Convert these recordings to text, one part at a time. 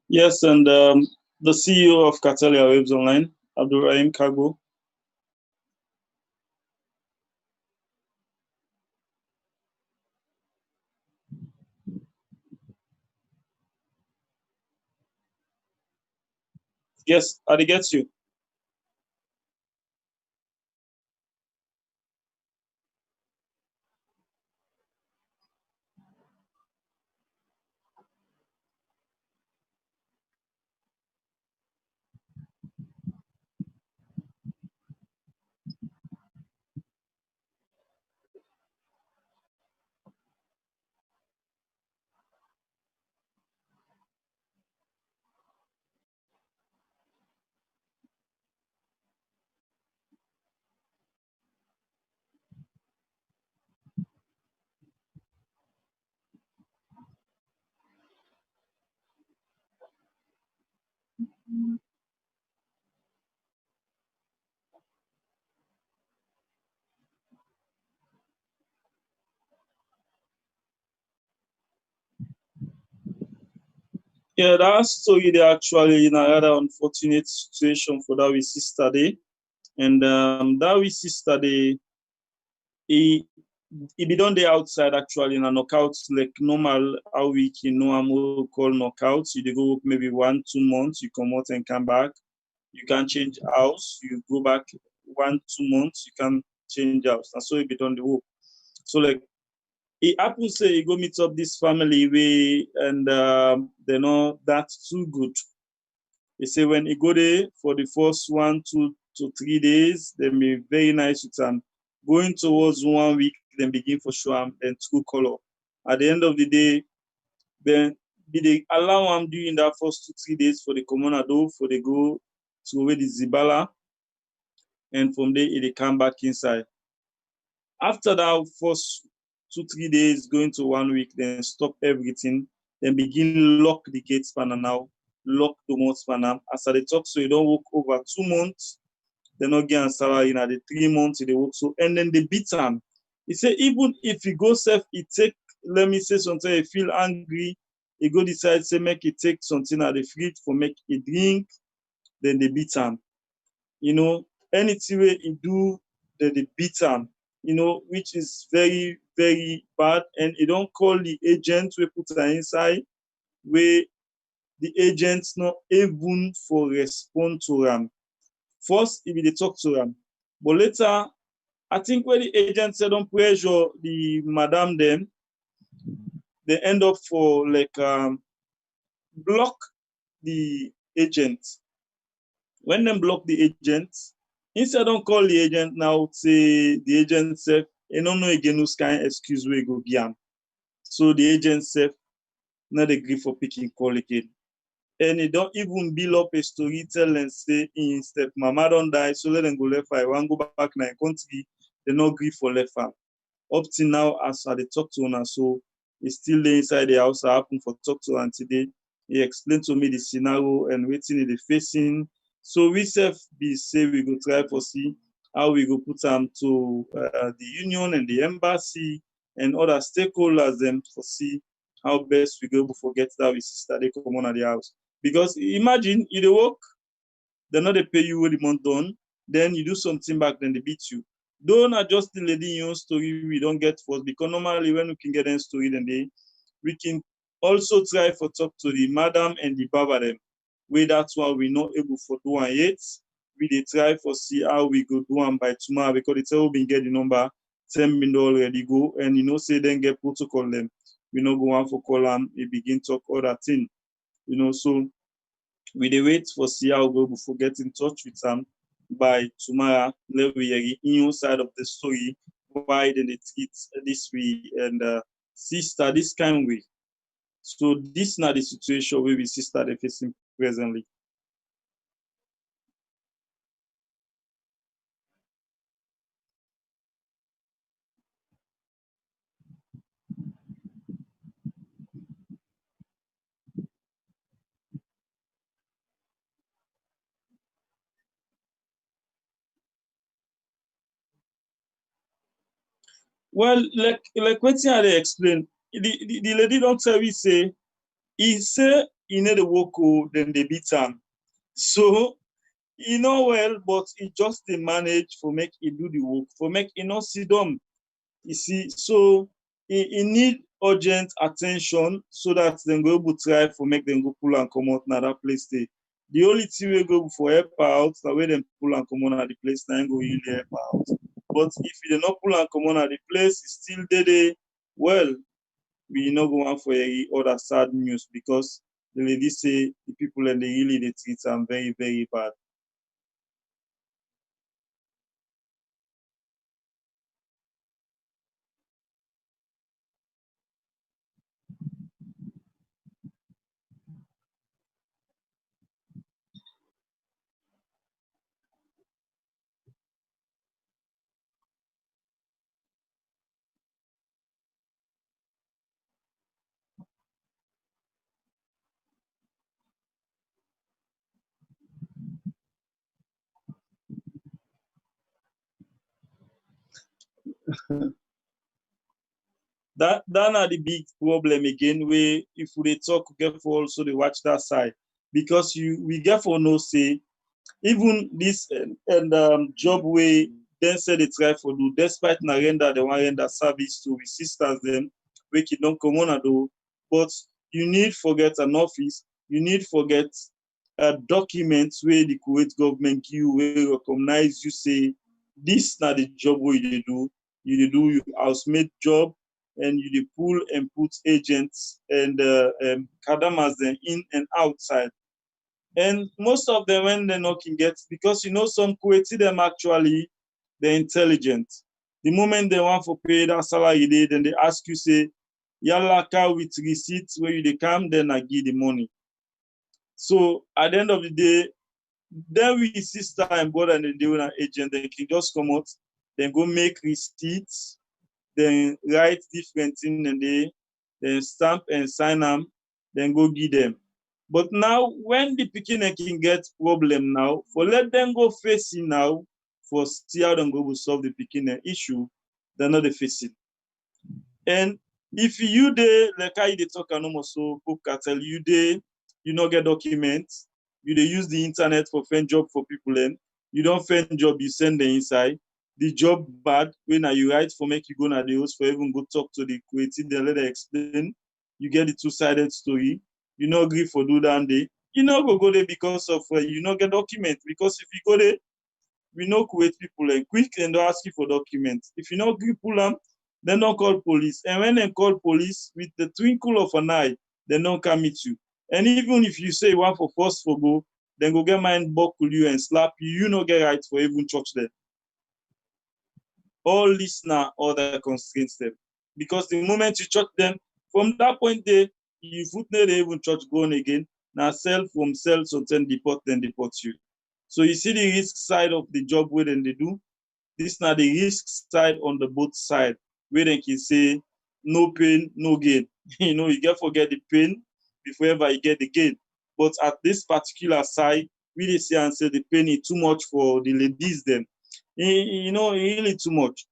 Yes, and the CEO of Catalia Waves Online, Abdurrahim Kago. Yes, I get you. Yeah, that story they actually in a rather unfortunate situation for that we sister day. And that we sister day he he be done there outside actually in a knockout like normal how we can know I'm call knockouts. You dey go maybe 1 2 months, you come out and come back. You can change house, you go back 1 2 months, you can change house. And so it be done the work. So like it happens say you go meet up this family way and they're not that too good. They say when you go there for the first 1 2 to 3 days, they be very nice with them. Going towards 1 week, then begin for sure then true color. At the end of the day, then be they allow them doing that first 2 3 days for the commonado for the go to away the zibala and from there it come back inside. After that first 2 3 days, going to 1 week, then stop everything, then begin lock the gate spanner now, lock the mouth spanner. As I talk, so you don't work over 2 months, they not get salary in the 3 months they work so, and then they beat them. He say even if you go self, it take let me say something, you feel angry, you go decide say make it take something at the fridge for make a drink, then they beat him. You know, anything way he do, they beat him, you know, which is very, very bad. And he don't call the agent we put her inside, where the agents not even for respond to him. First, if they talk to him. But later, I think when the agent said don't pressure the madam them, they end up for like block the agent. When them block the agent, instead don't call the agent now, say the agent said, you don't know again who's kind of excuse we go give. So the agent said, not agree for picking call again. And he don't even build up a story, tell and say in step, mama don't die, so let them go left her. I want to go back to my country, they not agree for left her. Up till now, as I talk to her, so he's still there inside the house. I happen for talk to her today. He explained to me the scenario and waiting in the facing. So we self be say we go try for see how we go put them to the union and the embassy and other stakeholders them for see how best we go forget that we sister they come on at the house. Because imagine you dey work, they know they pay you when the month done, then you do something back, then they beat you. Though not just the lady in your story, we don't get first because normally when we can get in story, then we can also try for talk to the madam and the baba them. Where that's why we not able for do one yet. We they try for see how we go do one by tomorrow because it's all been get the number 10 minutes already go and you know say then get protocol them. We not go on for call them, we begin talk other thing. You know, so we dey wait for see how we go get in touch with am by tomorrow. Let we hear in side of the story why dem dey treat this way and sister this kind way. So this na the situation wey we sister dey facing presently. Well, like wetin I dey explain, the lady don tell me say he say he need the work, oh, then they beat him. So he know well, but he just dey manage for make he do the work, for make he not sit down. You see, so he need urgent attention so that dem go able try for make dem go pull am comot na that place dey. The only thing wey go for help her out na wey dem pull am comot na the place na im go really help her out. But if you dey not pull am comot na the place, e still dey there, well, we no go wan for hear other sad news because the lady say the people dem dey really dey treat am very very bad. That na the big problem again wey if we dey talk, we get for also dey watch that side because we get for know say even this job wey dem say dey try for do despite na render dem wan render service to we sisters dem wey don comot na do, but you need forget an office, you need forget a document wey the Kuwait government give you wey recognize you say this na the job wey you dey do your housemaid job, and you dey pull and put agents and Kadamas dem in and outside. And most of them, when they not can get, because you know some Kuwaiti them actually they're intelligent. The moment they want for pay that salary, then they ask you say, "Yalla car with receipts where you they come, then I give the money." So at the end of the day, then we sister and brother and they do an agent, they can just come out, then go make receipts, then write different things and they then stamp and sign them, then go give them. But now when the pikin can get problem now, for let them go face it now, for see how them go solve the pikin issue, they're not the face it. And if you dey like how you dey talk and so book cartel, you dey you not get documents, you dey use the internet for find job for people and you don't find job, you send the inside. The job bad when you write for make you go na the host for even go talk to the creative, then let them explain. You get the two-sided story. You not agree for do that day. You not go there because of you not get document. Because if you go there, we no create people and quick and don't ask you for documents. If you not agree pull them, then don't call police. And when they call police, with the twinkle of an eye, they don't come meet you. And even if you say you want for force for go, then go get mind buckle you and slap you, you no get right for even church there. All this now other constraints them. Because the moment you church them, from that point there, you foot not even church going again. Now sell from sell so then deport you. So you see the risk side of the job where then they do. This now the risk side on the both side where they can say no pain, no gain. You get forget the pain before ever you get the gain. But at this particular side, we dey see and say the pain is too much for the ladies them. Really too much.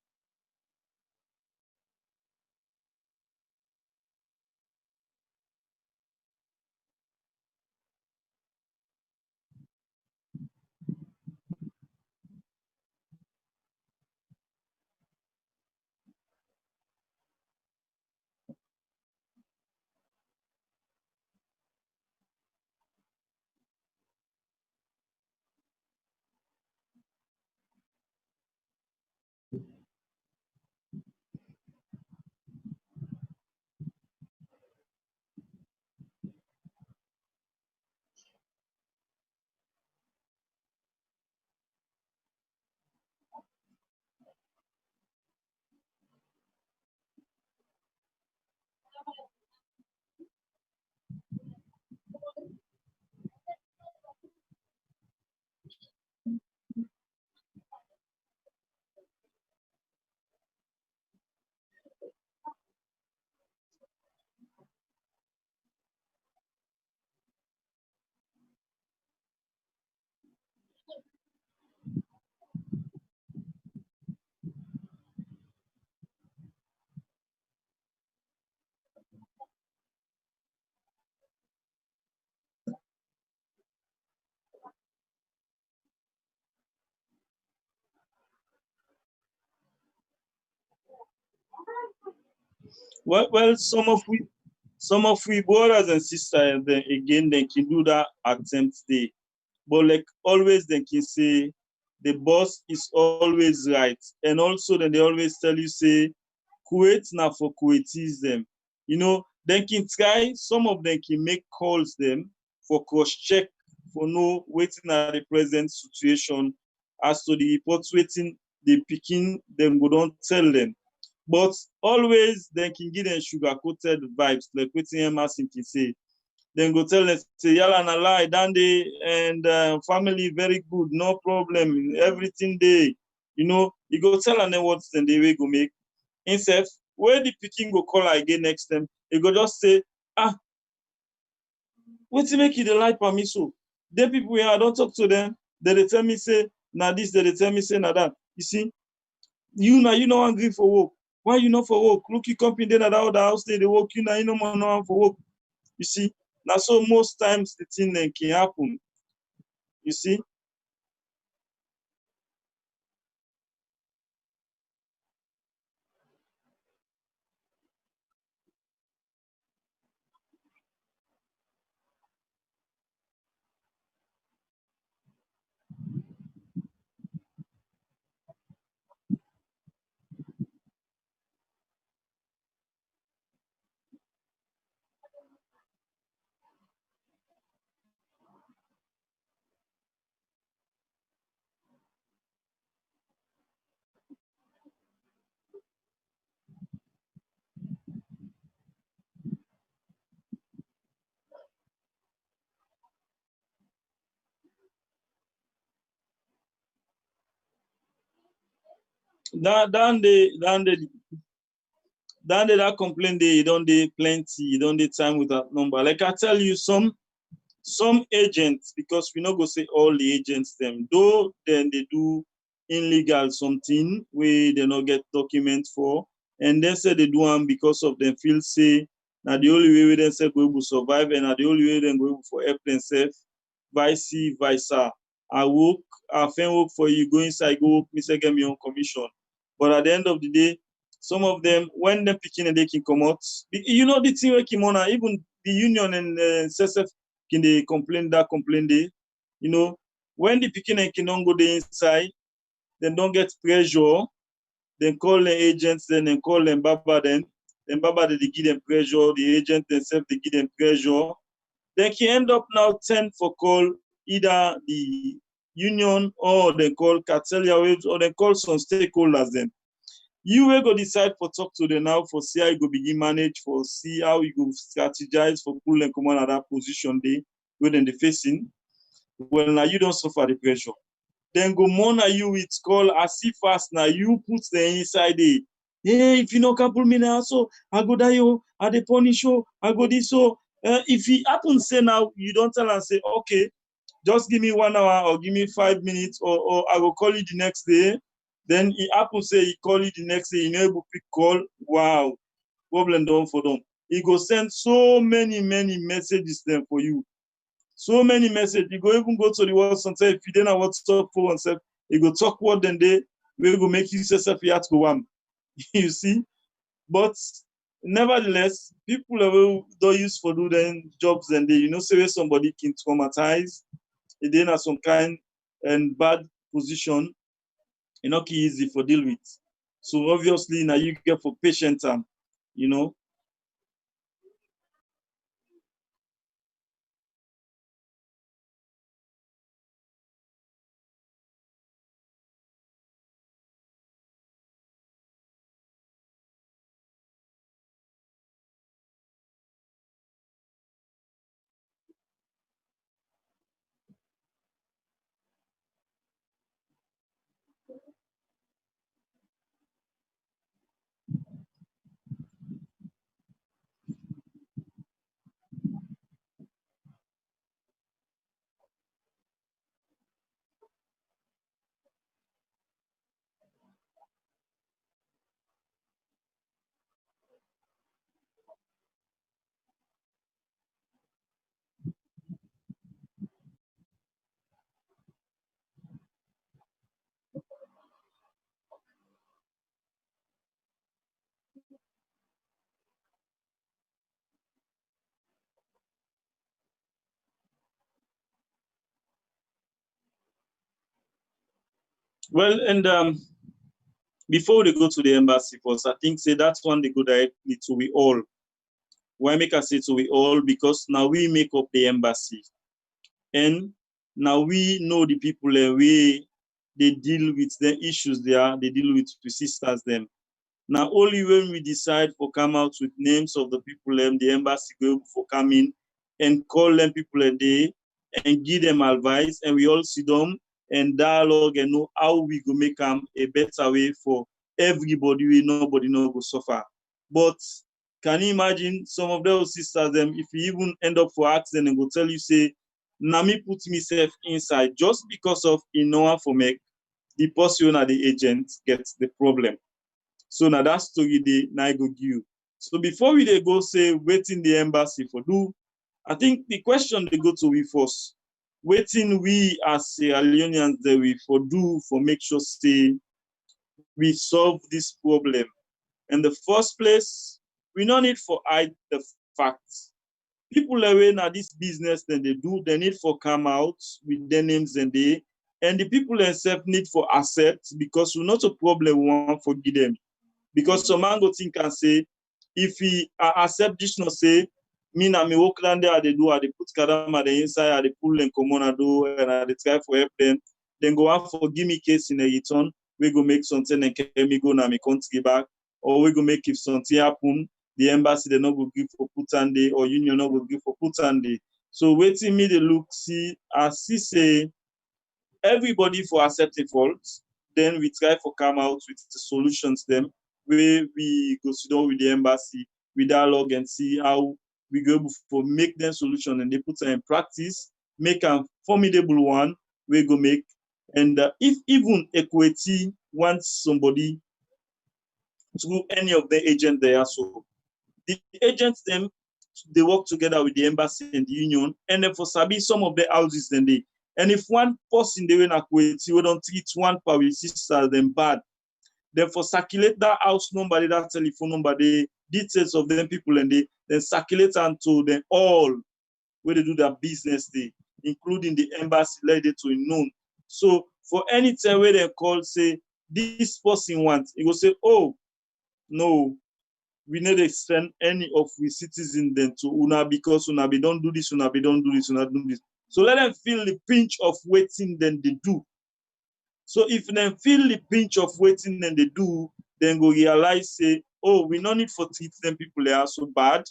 Well, some of we brothers and sisters, then again, they can do that attempt day. But like always, they can say the boss is always right. And also then they always tell you, say, Kuwait now for Kuwaitis them. They can try, some of them can make calls them for cross-check for no waiting at the present situation as to the reports waiting the picking them go don't tell them. But always they can give them sugar-coated vibes, like waiting Emerson can say. Then go tell them, say, yalla na lie, dande, and family very good, no problem, everything they, you go tell them what then they will go make. Himself, where the picking go call again next time, he go just say, ah, wetin make you dey lie for me so? Dey people wey I don talk to them, they tell me say na this, they tell me say na that. You see, you no wan gree for work. Why you not for work? Look, you company dey na that other house dey work, you na you no wan for work. You see, now so most times the thing then can happen. You see, that complaint dey, e don dey plenty, e don dey time with that number. Like I tell you, some agents, because we no go say all the agents them, though then they do illegal something where they no get document for, and then say they do them because of them feel say now the only way we then say go able survive, and now the only way then go able for help themselves, vice versa. I work, I find work for you, go inside, go work, me say get me on commission. But at the end of the day, some of them, when they're picking and they can come out, the thing where Kimona, even the union and SSF can they complain they, you know, when the picking and can don't go the inside, then don't get pressure, then call the agents, then call them Baba, then Baba they give them pressure, the agent themselves they give them pressure. They can end up now 10 for call either the union or they call cartel or they call some stakeholders then. You will go decide for talk to them now for see how you go begin manage, for see how you go strategize for pull and come on at that position they within the facing. Well, now you don't suffer the pressure. Then go monitor you with call as if fast now you put the inside it. Hey, if you no can pull me now, so I go die, oh, I dey punish you, I go this so. If it happens, say now you don't tell and say, okay, just give me 1 hour or give me 5 minutes, or I will call you the next day. Then it happens, say he call you the next day, you know, able pick call. Wow, problem done for them. He go send so many messages then for you. So many messages. You go even go to the WhatsApp and say, if you didn't have WhatsApp for oneself, you go talk what then they will go make you yourself you have to go one. You see? But nevertheless, people don't use for do them jobs and they, say where somebody can traumatize, they in some kind and bad position, not easy for deal with. So obviously now you get for patient time, you know. Well, and before they go to the embassy first, I think say that's one they go directly to we all. Why make us say to we all? Because now we make up the embassy. And now we know the people we they deal with the issues there, they deal with the sisters them. Now only when we decide for come out with names of the people the embassy go for come in and call them people a day and give them advice, and we all sit down and dialogue and know how we go make them a better way for everybody, we nobody no go suffer. But can you imagine some of those sisters them if you even end up for accident and go tell you say na me put myself inside just because of in no one for make the person or the agent gets the problem. So now that story they now go give you. So before we they go say waiting the embassy for do, I think the question they go to we first. Waiting we as Sierra Leoneans that we for do for make sure say we solve this problem. In the first place, we no need for hide the facts. People away now this business then they do, they need for come out with their names and the people themselves need for accept because we're not a problem we want forgive them. Because some man go think and say, if he accept this no say, me na me work land there, they do, they put Kadama the inside, they pull them come on do, and they try for help them. Then go out for give me case in a return, we go make something and carry me go na me country back, or we go make if something happen, the embassy they not go give for Putande, or union not go give for Putande. So waiting me the look, see, as see say, everybody for accepting faults. Then we try for come out with the solutions them where we go sit down with the embassy, we dialogue and see how we go for make them solution and they put them in practice, make a formidable one we go make. And if even equity wants somebody through any of the agent there, so the agents them they work together with the embassy and the union, and then for sabi some of the houses then they. And if one person they win equity, we don't treat one power sister them bad, then for circulate that house number, that telephone number, the details of them people and they then circulate unto them all where they do their business day, including the embassy let it to known. So for any time where they call say this person wants, it will say, oh no, we need to send any of we citizens then to una because una be don't do this, una be don't do this, una do this. So let them feel the pinch of waiting then they do. So if they feel the pinch of waiting then they do, then go realize say, oh, we no need for treat them people they are so bad.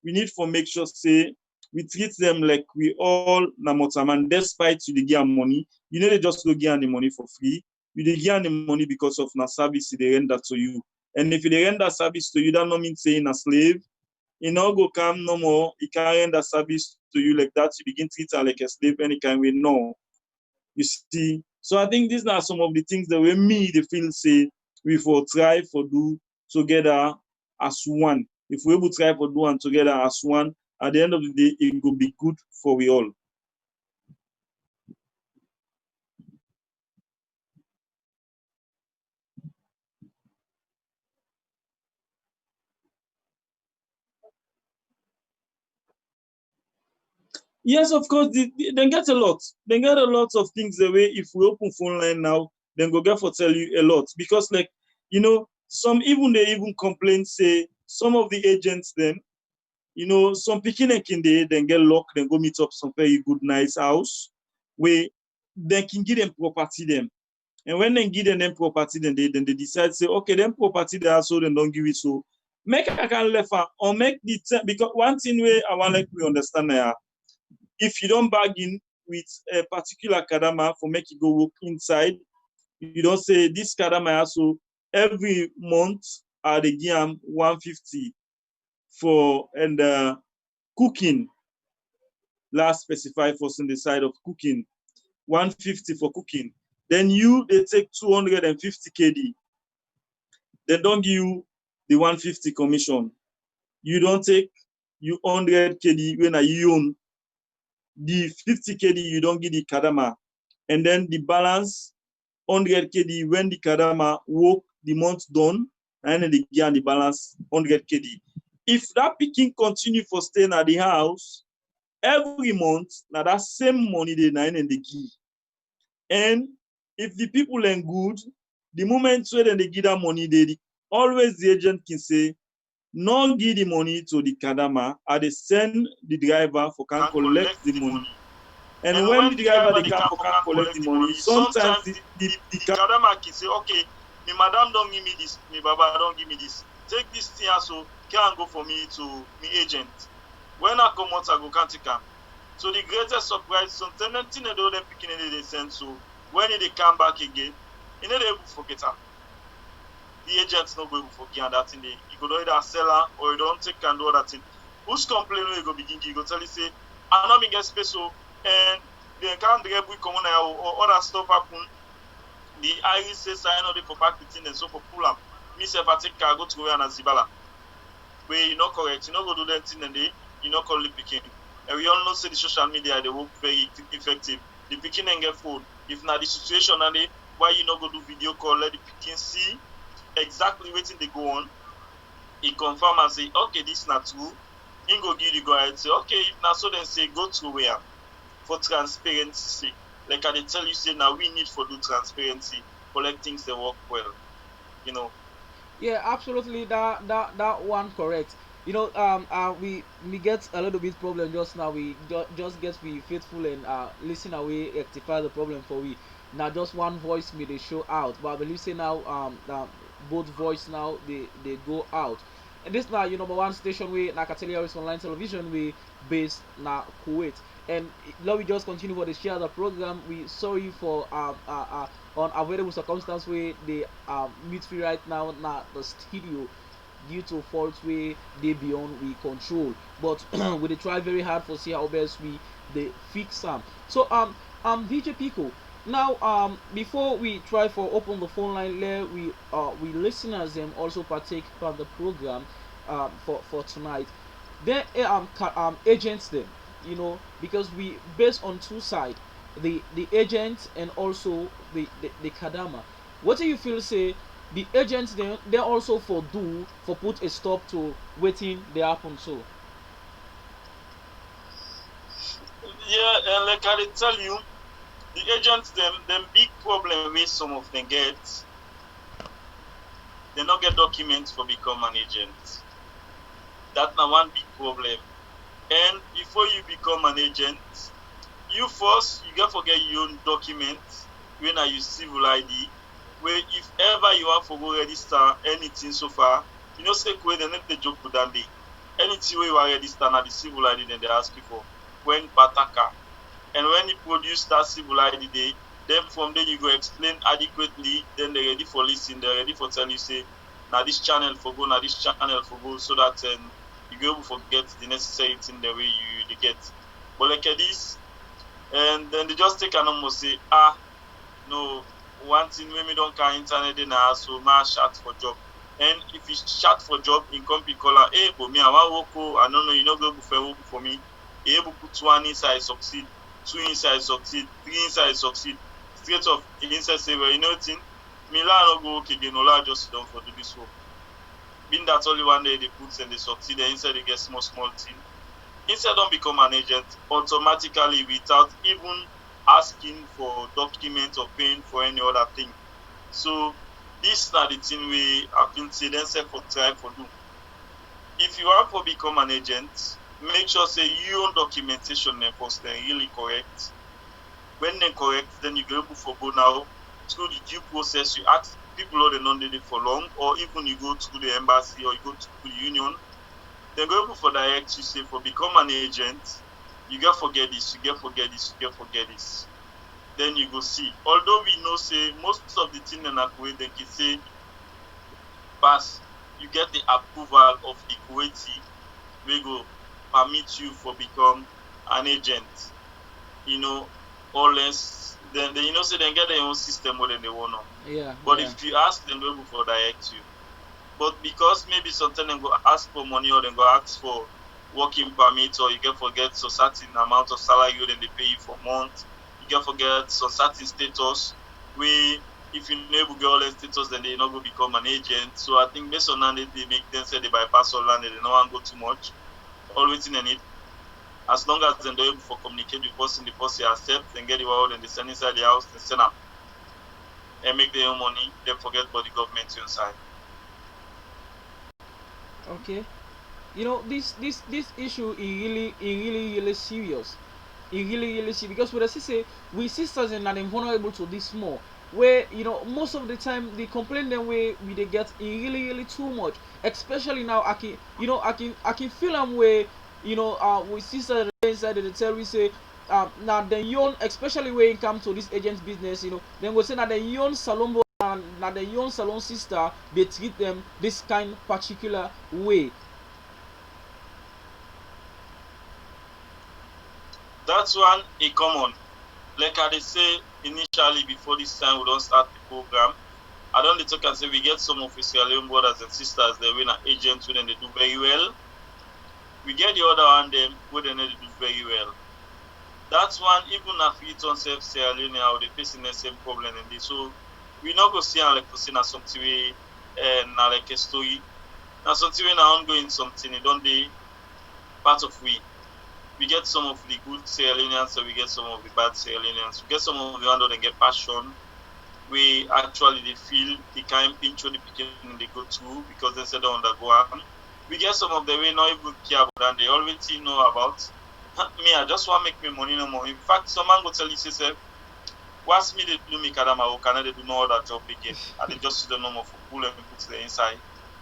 We need for make sure say we treat them like we all namotaman despite you they give money. You need to just go give the money for free. You they give the money because of na service they render to you. And if they render service to you, that no mean saying a slave. You know go come no more. He can't render service to you like that. You begin treat her like a slave any kind way. No. You see. So I think these are some of the things that we me they feel say we for try for do together as one. If we able to try for do one together as one, at the end of the day, it will be good for we all. Yes, of course, they get a lot. They get a lot of things the way if we open phone line now, then go get for tell you a lot. Because like, some even they even complain, say some of the agents then, some picking and can they then get locked, then go meet up some very good nice house where they can give them property them. And when they give them property, then they decide say, okay, then property they are so then don't give it so. Make I can left or make the because one thing where I want like we understand now if you don't bargain with a particular kadama for make you go work inside, you don't say this kadama also every month they give them 150 for and cooking. Last specify for on the side of cooking, 150 for cooking. Then they take 250 KD. They don't give you the 150 commission. You don't take you 100 KD when you own the 50 KD. You don't give the kadama, and then the balance 100 KD when the kadama work the month done, and then they give the balance 100 KD. If that picking continue for staying at the house every month, now that same money they nine and they give. And if the people are good, the moment when they give that money, they always the agent can say, no give the money to the Kadama, and they send the driver for can collect the money. And when the driver they come for can collect the money, sometimes the Kadama can say, okay, me madam don't give me this, me baba don't give me this. Take this thing so can go for me to me agent. When I come out, I go can't take them. So the greatest surprise, some tenant in the them picking they send. So when they come back again, you know they able forget them. The agent's not going to forget that thing. You go either sell her or you don't take and do that thing. Who's complaining? You go begin, you go tell you say, I not get space so and they can't get we come on or other stuff happen. The iris says I know they for pack the thing and so for pull up. Me say if I take car go to go and Zibala. Where you not correct, you not go do that thing and they you not call the picking. And we all know say the social media they work very effective. The picking and get phone. If not the situation and they why you not go do video call, let the picking see exactly waiting they go on. He confirm and say, okay, this is not true. He go give the go ahead say, okay, if not so then say go through where for transparency. Like I tell you, say now we need for do transparency, collect things that work well. You know. Yeah, absolutely. That one correct. We get a little bit problem just now. We just get be faithful and listen away rectify the problem for we. Now just one voice may they show out, but I believe say now both voice now they go out. And this now you number one station we na Katelia is online television we based na Kuwait. And let we just continue for the share the program. We sorry for unavoidable circumstance where they meet free right now na the studio due to faults where they beyond we control. But we dey try very hard for see how best we they fix them. So DJ Pico. Now before we try for open the phone line, let we listeners them also partake from the program for tonight. Then agents them, because we based on two sides, the agent and also the Kadama. What do you feel say the agents they also for do for put a stop to waiting they happen so? Yeah, and like I tell you, the agents them big problem with some of them get they not get documents for become an agent. That's now one big problem. And before you become an agent, you first you got to get your own documents when are you civil ID. Where if ever you want to go register anything so far, say where they not the joke with that day. Anything where you are register now the civil ID then they ask you for when pataka. And when you produce that civil ID day, then from there you go explain adequately, then they're ready for listening, they're ready for telling you say, now this channel for go, now this channel for go, so that you go able to get the necessary thing the way you they get. But like this, and then they just take an almost say, no, one thing when we don't can internet in now, so my chat for job. And if you chat for job in company caller, hey, but me I want work, I don't know, you know go for me. You able put one inside succeed, two inside succeed, three inside succeed. Straight off inside say, well, you know thing, me no go work again, no just don't for do this work. Being that only one day they put and they succeed, and inside they get small thing. Instead don't become an agent automatically without even asking for documents or paying for any other thing. So this is the thing we have been say then say for try for do. If you want to become an agent, make sure say your own documentation first then really correct. When they're correct, then you go able for go now through the due process. You ask people who they not did it for long, or even you go to the embassy or you go to the union. Then go able for direct you say for become an agent, you get forget this, you get forget this, you get forget this. Then you go see. Although we know say most of the thing in Kuwait they can say pass, you get the approval of the Kuwaiti we go permit you for become an agent. Or less then they say they get their own system more than they want to. Yeah. But Yeah. if you ask them, they will for direct you. But because maybe sometimes they go ask for money or they go ask for working permit or you get forget some certain amount of salary then they pay you for month. You get forget some certain status where if you never get all the status then they not go become an agent. So I think based on that they make them say they bypass all land, they don't want to go too much. Always in it. As long as they're able to communicate with the person accepts and get the world and they send inside the house and send them. and make their own money, then forget about the government inside. Okay. You know, this issue is really serious. It really serious because we say we sisters and are vulnerable to this more. Where you know most of the time the complaint them way we they get really too much. Especially now I can feel them where we sisters inside the tell we say now the young, especially when it comes to this agent business, then we say that the young salon and now the young salon sister they treat them this kind particular way. That's one a common. Like I say initially before this time we don't start the program. I don't talk and say we get some of his young brothers and sisters they win agents when they do very well. We get the other one them where they do very well. That's one even if it on self Sierra Leone how they facing the same problem in this. So we not go see like for seeing something way and like a story. Now something when ongoing something it don't be part of we get some of the good Sierra Leoneans, so we get some of the bad Sierra Leoneans. We get some of the ones that they get passion. We actually they feel the kind pinch when the beginning they go through because they said they undergo them. We get some of the way not even care about and they already know about. Me, I just want to make me money no more. In fact, some man go tell you say, what's me they do me Kadama or can they do no other job again? And they just use the number for pull and put the inside.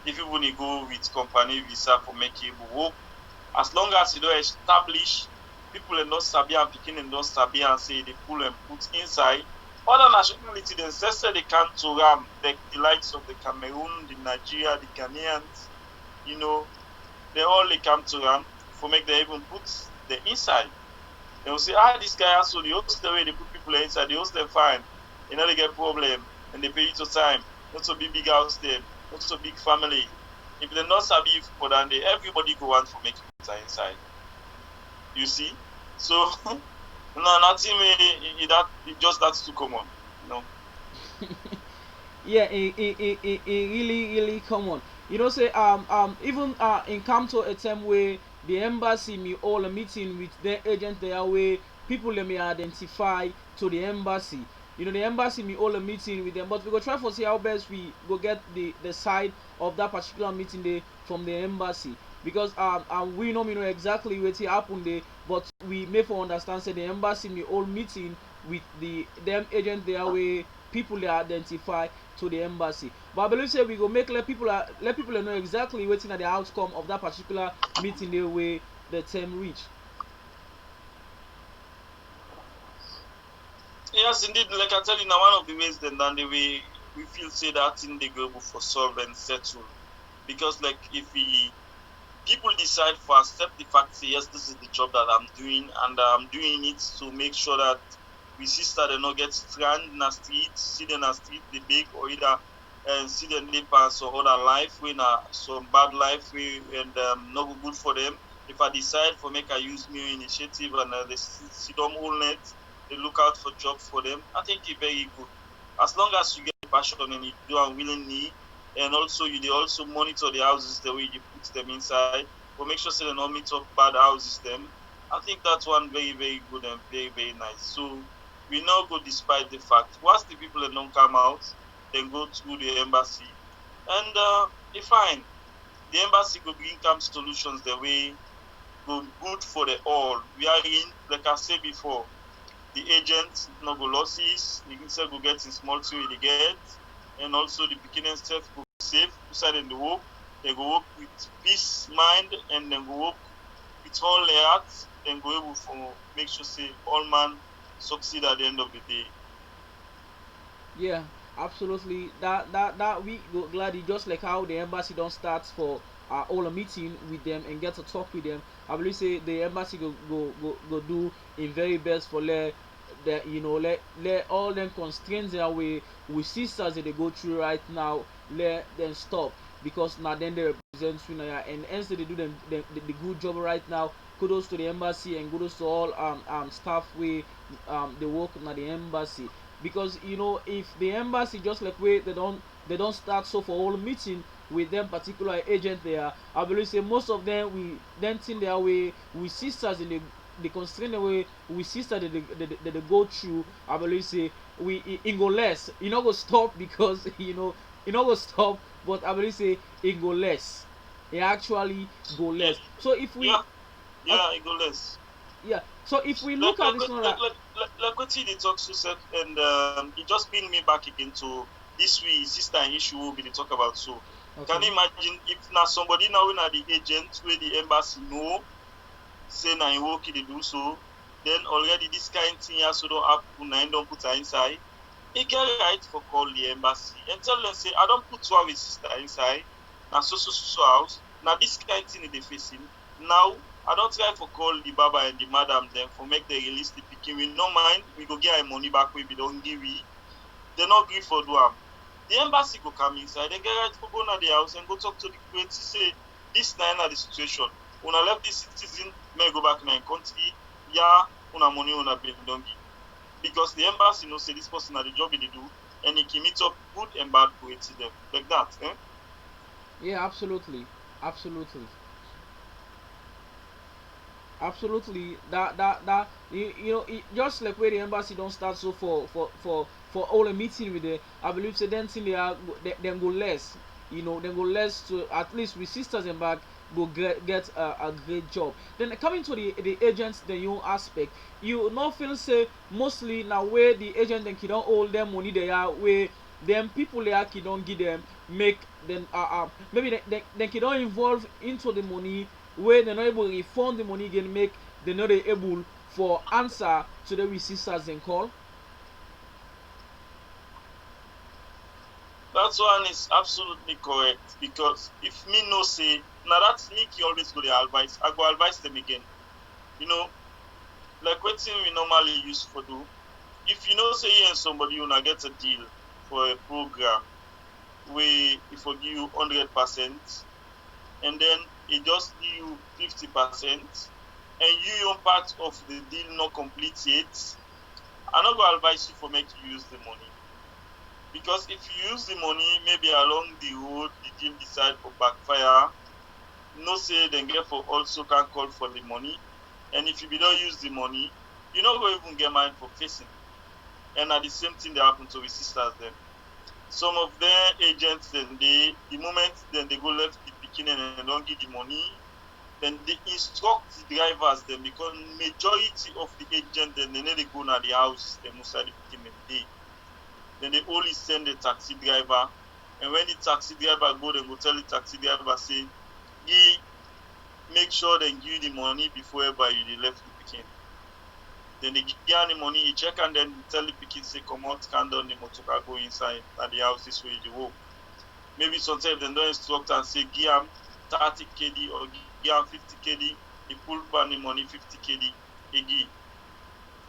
If you want to go with company visa for make it work, as long as you don't establish people in those sabi and picking in those sabi and say they pull and put inside other nationality then say they come to the likes of the Cameroon, the Nigeria, the Ghanaians, they all they come to for make they even put the inside. They will say, this guy also the host the way they put people inside, the host them fine. They get problem and they pay you to time. Not so big house them, not so big family. If they're not sabi for that, everybody go want for make inside. You see? So no, nothing it just that's too common. Yeah, it really common. Say even in come to a time where the embassy me all a meeting with the agent there where people let me identify to the embassy. The embassy me all a meeting with them, but we go try for see how best we go get the side of that particular meeting day from the embassy because we know me know exactly what happened there, but we may for understand say the embassy me all meeting with the them agent there where people they identify to the embassy. But I believe say we go make let people know exactly waiting at the outcome of that particular meeting the way the term reach. Yes, indeed. Like I tell you now, one of the ways then the way we feel say that thing they go for solve and settle. Because like if we people decide for accept the fact say yes, this is the job that I'm doing and I'm doing it to make sure that we sister they not get stranded in the street, see them in the street they big or either and see them live pass or other life when some bad life we and not good for them. If I decide for make I use new initiative and they sit on all net, they look out for job for them. I think it's very good. As long as you get passion and you do and willingly and also you they also monitor the houses the way you put them inside, but make sure so they don't meet up bad houses them. I think that's one very good and very nice. So we now go despite the fact once the people that don't come out, then go through the embassy and they fine. The embassy go bring come solutions the way go good for the all. We are in like I said before, the agent no go losses, the inside go get in small trade they get, and also the beginning self go safe beside in the work. They go work with peace mind and then go work with all their hearts, then go able for make sure say all man succeed at the end of the day. Yeah, absolutely. That we go glad just like how the embassy don't start for all a meeting with them and get to talk with them. I believe say the embassy go do in very best for let all them constraints that we sisters that they go through right now let them stop because now then they represent Swinaya and hence they do them the good job right now. Kudos to the embassy and kudos to all staff we they work at the embassy because if the embassy just like way they don't start so for all meeting with them particular agent there, I believe say most of them we then think their way we sisters in the constraint way we sister they go through, I believe say it go less. You know go stop because you know go stop, but I believe say it go less. It actually go Yeah, less. So if we yeah, uh, yeah, it go less. yeah, so if we Like look at like this like one, like like like, like what they talk so self, and it just bring me back again to this we sister and issue we been talk about. So can okay. you imagine if now somebody now when the agent where the embassy know say na im work e dey do so, then already this kind thing here so don happen na im don put her inside. E get right for call the embassy and tell them say I don put two of his sister inside na so so so so house na this kind thing e dey facing now. I don try for call the baba and the madam dem for make dem release the pikin, we no mind, we go get our money back wey we don give we. Dem no gree for do am. The embassy go come inside, dem get right for go na the house and go talk to the community say this na the situation, una left this citizen make e go back na im country, yeah, una money una bin don give, because the embassy know say this person na the job e dey do and e can meet up good and bad for them like that. Eh? Yeah, absolutely, absolutely, absolutely. That just like where the embassy don't start, so for all a meeting with the, I believe so then thing they are them go less, then go less to at least with sisters and back go get a great job. Then coming to the agents the young aspect, you not feel say mostly now where the agent then can don't hold them money they are where them people they are can don't give them make then maybe they can don't involve into the money where they're not able to refund the money again, make they're not able for answer to the sisters and call. That one is absolutely correct, because if me no say now that's me ki always go the advice, I go advise them again. You know, like wetin we normally use for do. If you know say you and somebody una get a deal for a program where if for give you 100% and then it just give you 50% and you own part of the deal not complete yet, I not go advise you for make you use the money. Because if you use the money, maybe along the road, the deal decide for backfire, no say then get for also can call for the money. And if you be don't use the money, you not go even get mind for facing. And at the same thing that happen to the sisters then. Some of their agents then the moment then they go left the beginning and don't give the money, then they instruct the drivers then, because majority of the agent then they need to go na the house they most of the pikin day. Then they only send the taxi driver, and when the taxi driver go, they go tell the taxi driver say, "He make sure they give you the money before ever you left the pikin." Then they give the money, he check and then tell the pikin say, "Come out, can down the motor car go inside at the house this way you walk." Maybe sometimes they don't instruct and say, "Give him 30 KD or give him 50 KD." He pull back the money 50 KD, he give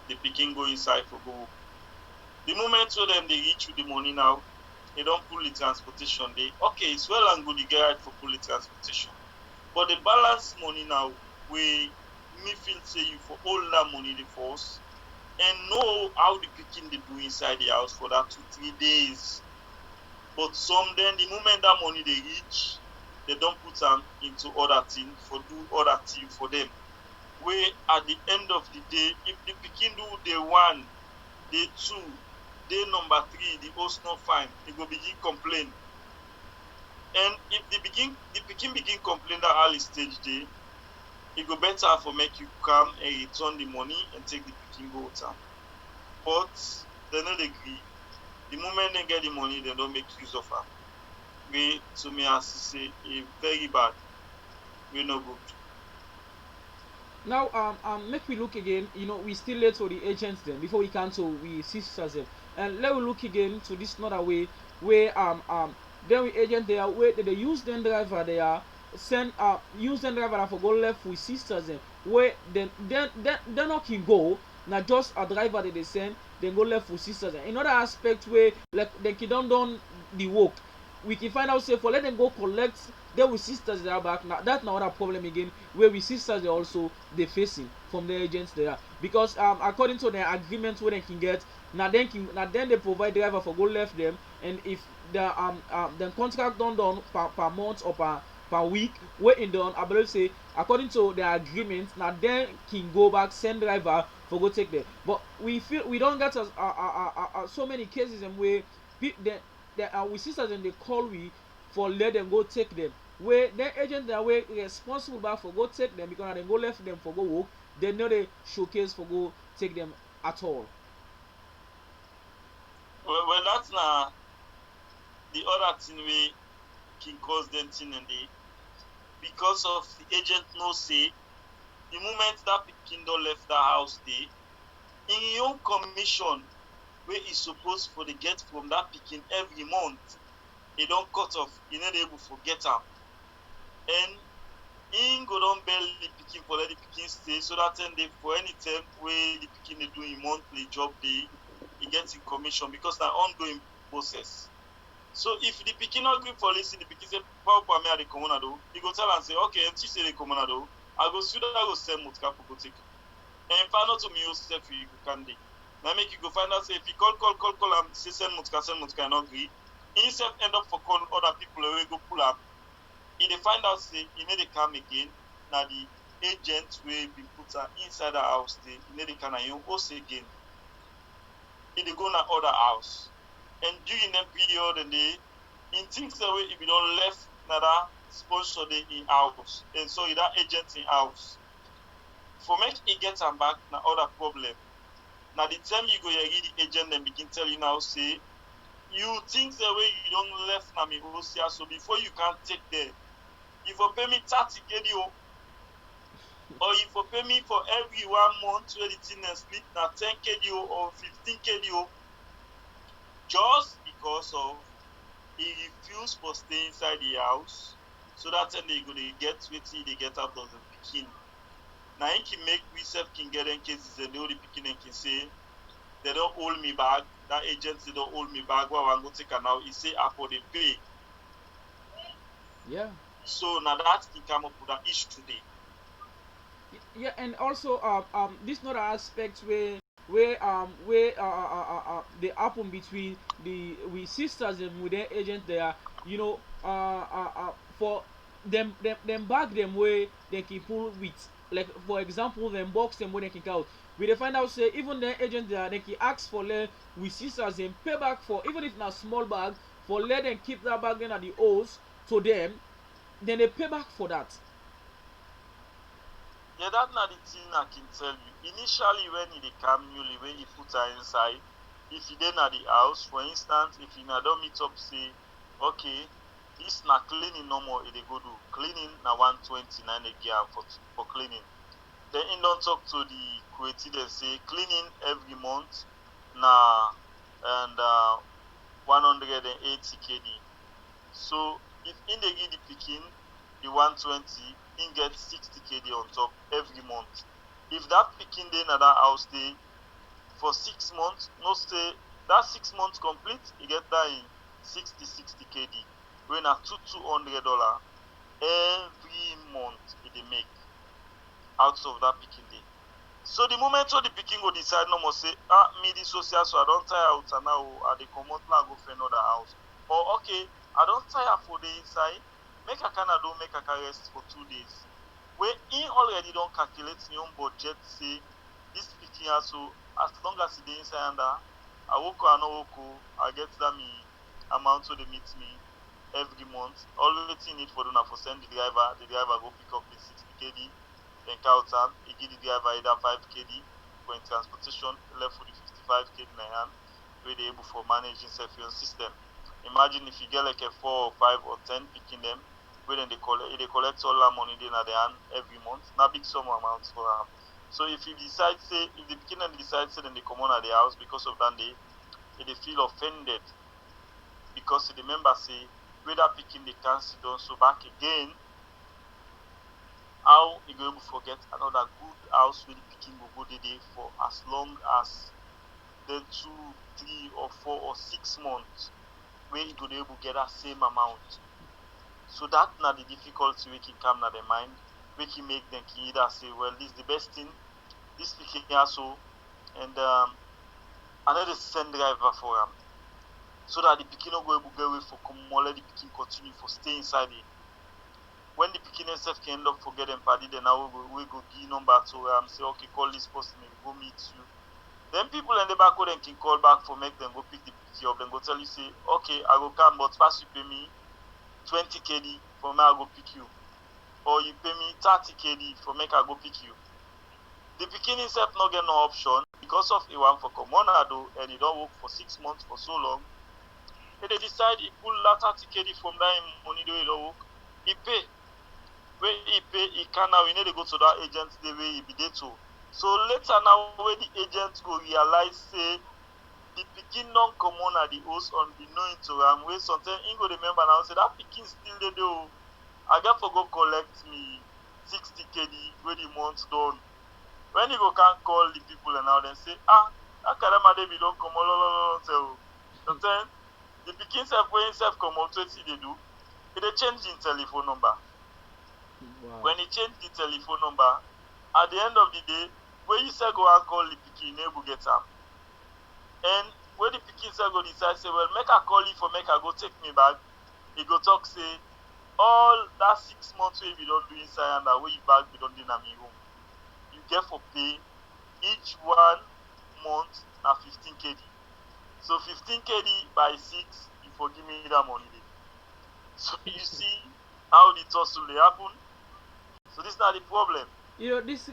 the pikin go inside for go. The moment where them they reach with the money now, they don't pull the transportation. They okay, it's well and good you get right for pull the transportation. But the balance money now, we me feel say you for all that money the force and know how the picking they do inside the house for that 2-3 days. But some then the moment that money they reach, they don't put them into other things for do other thing for them. Where at the end of the day, if the picking do day one, day two, day number 3, the host not fine, he go begin complain. And if the pikin begin complain that early stage day, it go better for make you come and return the money and take the pikin go with am. But they no dey gree. The moment they get the money, they don't make use of am. Wey to me as say e very bad, wey no good. Now, make we look again. We still late to the agents then before we can to we sisters them, and let we look again to this another way where then we agent there where they use them driver they are send use them driver that for go left with sisters them where then not can go now just a driver that they send then go left with sisters them. Another aspect where like they can done the work, we can find out say for let them go collect then with sisters they are back now. That's not a problem again where we sisters they also they facing from the agents there, because according to the agreement where they can get now then they provide driver for go left them, and if the contract done per month or per week wey im don I believe say according to their agreement na then can go back send driver for go take them. But we feel we don get so many cases wey we sisters dem dey call we for let them go take them, wey then agent dem wey responsible back for go take them because na dem go left them for go work, dem no dey showcase for go take them at all. Well, that's na the other thing wey can cause them thing in the because of the agent no say the moment that pikin don left that house dey in im own commission wey e suppose for dey get from that pikin every month e don cut off, e no dey able for get am, and im go don bail the pikin for let the pikin stay so that time dey for any time wey the pikin dey do im monthly job dey e get im commission because na ongoing process. So if the pikin no gree for lis ten, the pikin say papa me I dey comot na do, e go tell am say okay until say dey comot na do I go still go send motor for go take am, and find out to me yourself you go can dey na make you go find out say if you call am say send motor e no gree, im sef end up for call other people wey go pull am, e dey find out say e no dey calm again, na the agent wey bin put am inside that house dey e no dey calm na im host again, e dey go na other house, and during that period and dey im think say wey e bin don left na that sponsor dey im house and sorry that agent im house for make e get am back na other problem. Na the time you go hear the agent dem begin tell you now say you think say wey you don left na me hosia so before you can take there you for pay me 30k o, or you for pay me for every 1 month wey the thing na split na 10k or 15k o, just because of he refuse for stay inside the house so that time they go dey get wetin they get out of the pikin. Na im can make we sef can get them cases and the only pikin and can say they don hold me back, that agency don hold me back, why I wan go take am now, he say I for dey pay. Yeah. So na that can come up with that issue today. Yeah, and also this not aspect where they happen between the we sisters and with their agent there, you know, for them back them way they can pull with, like for example them box them where they can out. We they find out say even the agent there they can ask for let we sisters and pay back for even if not small bag for let them keep that bag in at the O's to them, then they pay back for that. Yeah, that na the thing I can tell you. Initially when he dey come newly, when he put her inside, if he dey na the house, for instance, if he na don meet up say, okay, this na cleaning normal, he dey go do. Cleaning na 129 dey give am for cleaning. Then he don talk to the Kuwaiti, they say cleaning every month na and 180 kd. So if in dey give the pikin the 120, in get 60 kd on top every month. If that pikin dey na that house dey for 6 months, no say that 6 months complete, he get that in 60 kd, wey na $200 every month he dey make out of that pikin dey. So the moment so the pikin go decide no more say me this social so I don tire out and now I dey comot now go for another house, or okay I don tire for the inside, make I kind of do make I can rest for 2 days, wey he already don calculate him own budget say this pikin also as long as he dey inside under I work or I no work I get that me amount so they meet me every month. All wetin need for do na for send the driver go pick up the 60 kd, then count am, he give the driver either 5 kd for transportation left for the 55 kd na hand wey dey able for managing self your system. Imagine if you get like a 4 or 5 or 10 picking them, wey dem dey collect all that money dey na their hand every month, na big sum amount for am. So if you decide say if the pikin dem decide say dem dey comot na the house because of that day, they feel offended because they remember say wey that pikin dey cancel don so back again, how e go able forget another good house wey the pikin go dey for as long as the 2, 3 or 4 or 6 months wey e go dey able get that same amount. So that na the difficulty wey can come na their mind, wey can make them can either say well this is the best thing, this pikin also, and I know dey send driver for am so that the pikin no go able get away for comot, let the pikin continue for stay inside it. when the pikin itself can end up forget them party, then now we go give number to say okay, call this person, we go meet you. Then people in the back then can call back for make them go pick the picky up. Then go tell you say, okay, I go come, but first you pay me 20 KD for me I go pick you, or you pay me 30 KD for make I go pick you. The pikin himself not get no option because of he want for Comonado and he don't work for 6 months for so long. And they decide he pull that 30 KD from that money do he don't work. He pay. When he pay, he can now, he need to go to that agent the way he be there to. So later now, when the agent go realize, say, the pikin don't come on at the host on be knowing to am, where sometimes he go remember now, say, that pikin still there though. I got for go collect me 60 KD when the month done. When he go can't call the people and now then say, that Kadama David don't come on, sometimes the pikin self, when himself come up, what they do? They change the telephone number. Wow. When he change the telephone number, at the end of the day, when you say go and call the pikin, you go get am. And when the pikin say go decide say, well, make I call you for make I go take me back, he go talk say, all that 6 months wey we don't do inside and that way you back we don't do na me home. You get for pay each 1 month na 15 KD. So 15 KD by 6, you for give me that money dey. So you see how the tussle dey happen. So this is not the problem. You know, this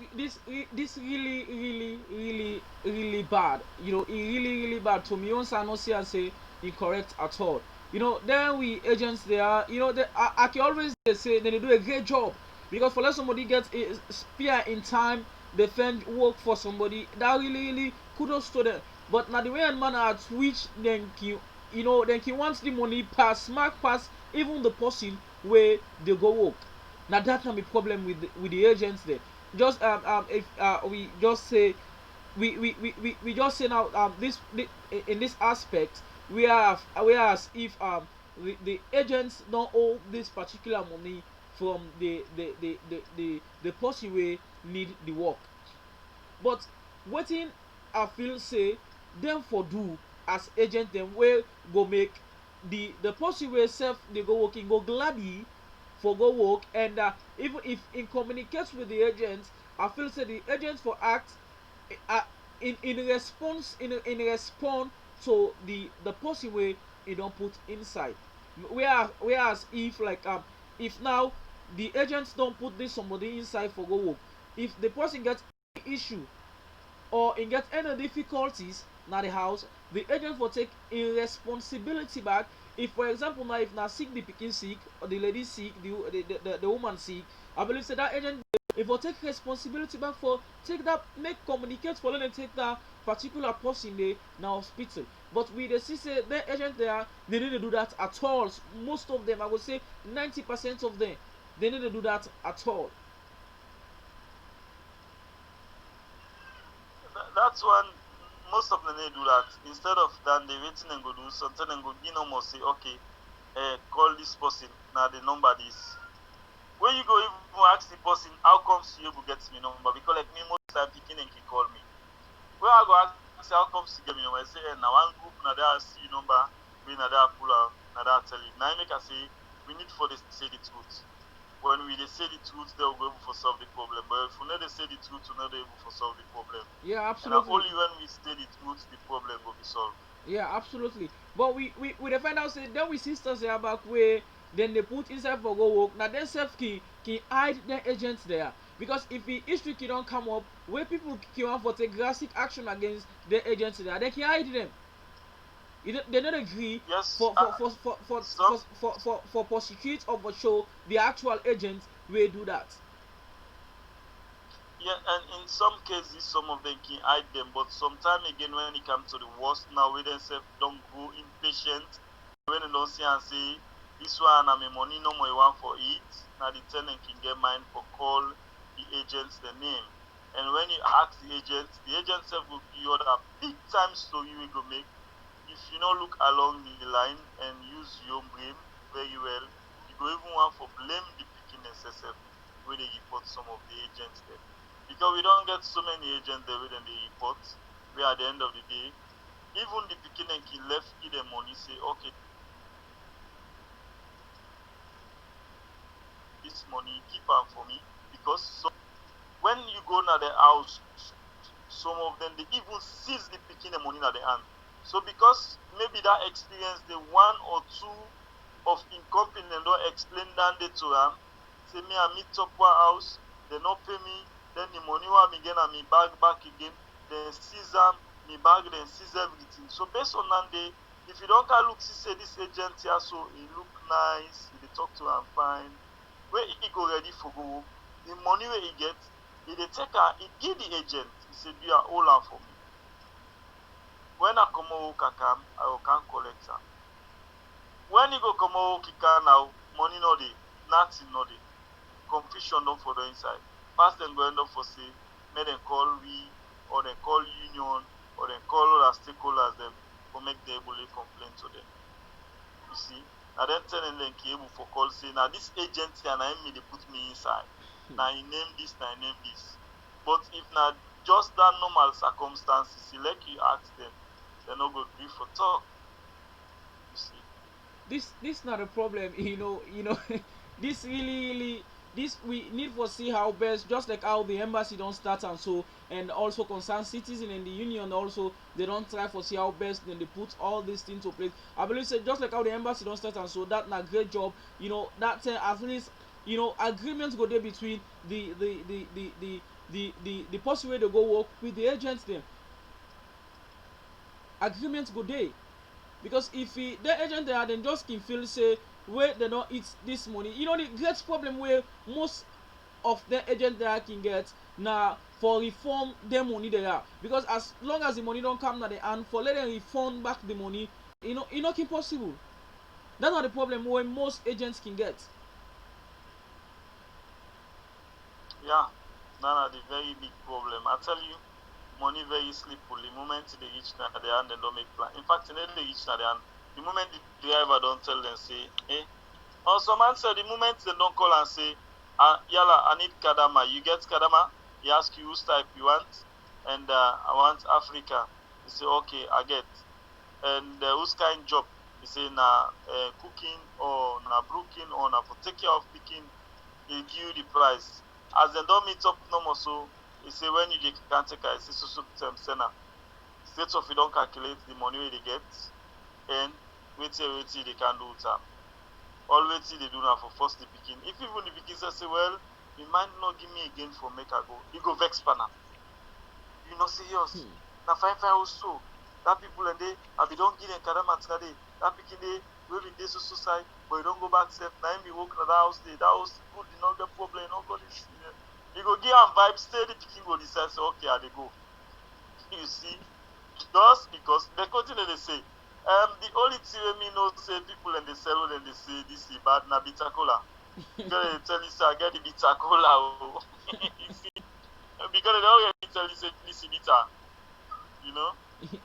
really bad. You know, it really bad to me. Once I not see and say incorrect at all. You know, then we agents they are. You know, I can always say they do a great job because for let somebody get a spear in time, defend work for somebody that really kudos to them. But now the way and manner at which then you know then he wants the money pass mark pass even the person where they go work. Now that can be problem with the agents there. Just if we just say we just say now in this aspect whereas if the agents don't owe this particular money from the person wey need the work, but wetin I feel say dem for do as agent dem wey go make the person wey sef dey go work go gladly for go work, and even if in communicates with the agent, I feel say the agent for act uh, in response in respond to the person wey e don put inside. Whereas if like if now the agent don put this somebody inside for go work, if the person get issue or in get any difficulties na the house, the agent for take in responsibility back. If for example now if na sick the pikin sick or the lady sick, the woman sick, I believe say that agent if for take responsibility back for take that make communicate for them take that particular person dey na hospital. But we dey see say the agent they need to do that at all. Most of them, I would say 90% of them, they need to do that at all. That's one. Most of them they do that. Instead of that, they waiting and go do something and go you know more say okay, call this person now the number this. When you go even ask the person how comes you able get me number, because like me most time picking and can call me. When I go ask how comes you get me number, I say now one group now that see number, we now that pull out, now that tell you. Now I make I say we need for this to say the truth. When we they say the truth, they will be able to solve the problem. But if we never say the truth, we're not able to solve the problem. Yeah, And absolutely. only when we say the truth, the problem will be solved. Yeah, absolutely. But we dey find out say then we sisters there back where then they put inside for go work. Now then self can hide their agents there. Because if the history can don't come up where people can want for take drastic action against their agents there, they can hide them. They don't agree Yes, for prosecute or for show the actual agents will do that. yeah, and in some cases, some of them can hide them, but sometime again, when it comes to the worst, now we themselves don't go impatient. When they don't see and say, this one, I'm a money, no more, you want for it. Now the tenant can get mine for call the agents the name. And when you ask the agent self will give you other big time story we go make. If you not look along the line and use your brain very well, you go even want for blame the picking SSF where they report some of the agents there. Because we don't get so many agents there within the report, where at the end of the day, even the beginning can left give them money, say, okay, this this money, keep am for me, because when you go na the house, some of them they even seize the pikin the money na the hand. So because maybe that experience, the one or two of in company dem don explain down there to am, say me I meet up one house, they no pay me, then the money wey me get na me bag back again, then seize am, me bag, then seize everything. So based on that day, if you don't look see say this agent here, so he look nice, he dey talk to am fine, where he go ready for go, the money where he get, he dey take am, he give the agent, he say do ya hold am for me. When I come out kakam, I go can collect am. When he go come out kika now, money no dey, nothing no dey. Confusion don for the inside. Pass dem go end up for say, make dem call we, or dem call union, or dem call other stakeholders dem for make dem able to complain to them. You see, na dem tell dem able for call say na this agent here na him me dey put me inside. Na he name this, na he name this. But if na just that normal circumstances, he like you ask them, they no go gree for talk. You see. This not a problem. This really this we need to see how best, just like how the embassy don't start, and so, and also concerned citizen and the union also, they don't try for see how best then they put all these things to place. I believe say just like how the embassy don't start, and so that na great job. That at least agreements go there between the person where they go work with the agents then. Agreements go there. Because if the agent they then just can feel say where they don't eat this money, the great problem where most of the agent they can get now for reform their money they are, because as long as the money don't come na the hand for let them refund back the money, it's not impossible. That's not the problem where most agents can get. Yeah, that's the very big problem. I tell you, money very slippery. The moment they reach na the hand, they don't make plan. In fact, they reach na the hand, the moment the driver don't tell them say, hey, or some man said the moment they don't call and say, yalla, I need Kadama. You get Kadama? He ask you whose type you want, and I want Africa. You say okay, I get. And whose kind job? You say na cooking, or na brooking, or na for take care of picking. He give you the price. As they don't meet up no more, so he say when you can't take it, say so sena. Instead of you don't calculate the money they get, and wait they can do it. Always see they do now for first the picking. If even the picking say, well, you might not give me again for make I go, you go vex panel. You know serious. Na fine also. That people and they I don't give them Kadama today. That picking they will in this side, but you don't go back safe. Now me work at that house day. That house good, you not get problem, not go this. You go give them vibe, stay the picking go decide say okay, I they go. You see? Just because they continue they say, the only thing me know say people and they sell and they say this is bad na bitter cola. Because they tell you say I get the bitter cola. You see? Because they don't really tell you say this is bitter. You know?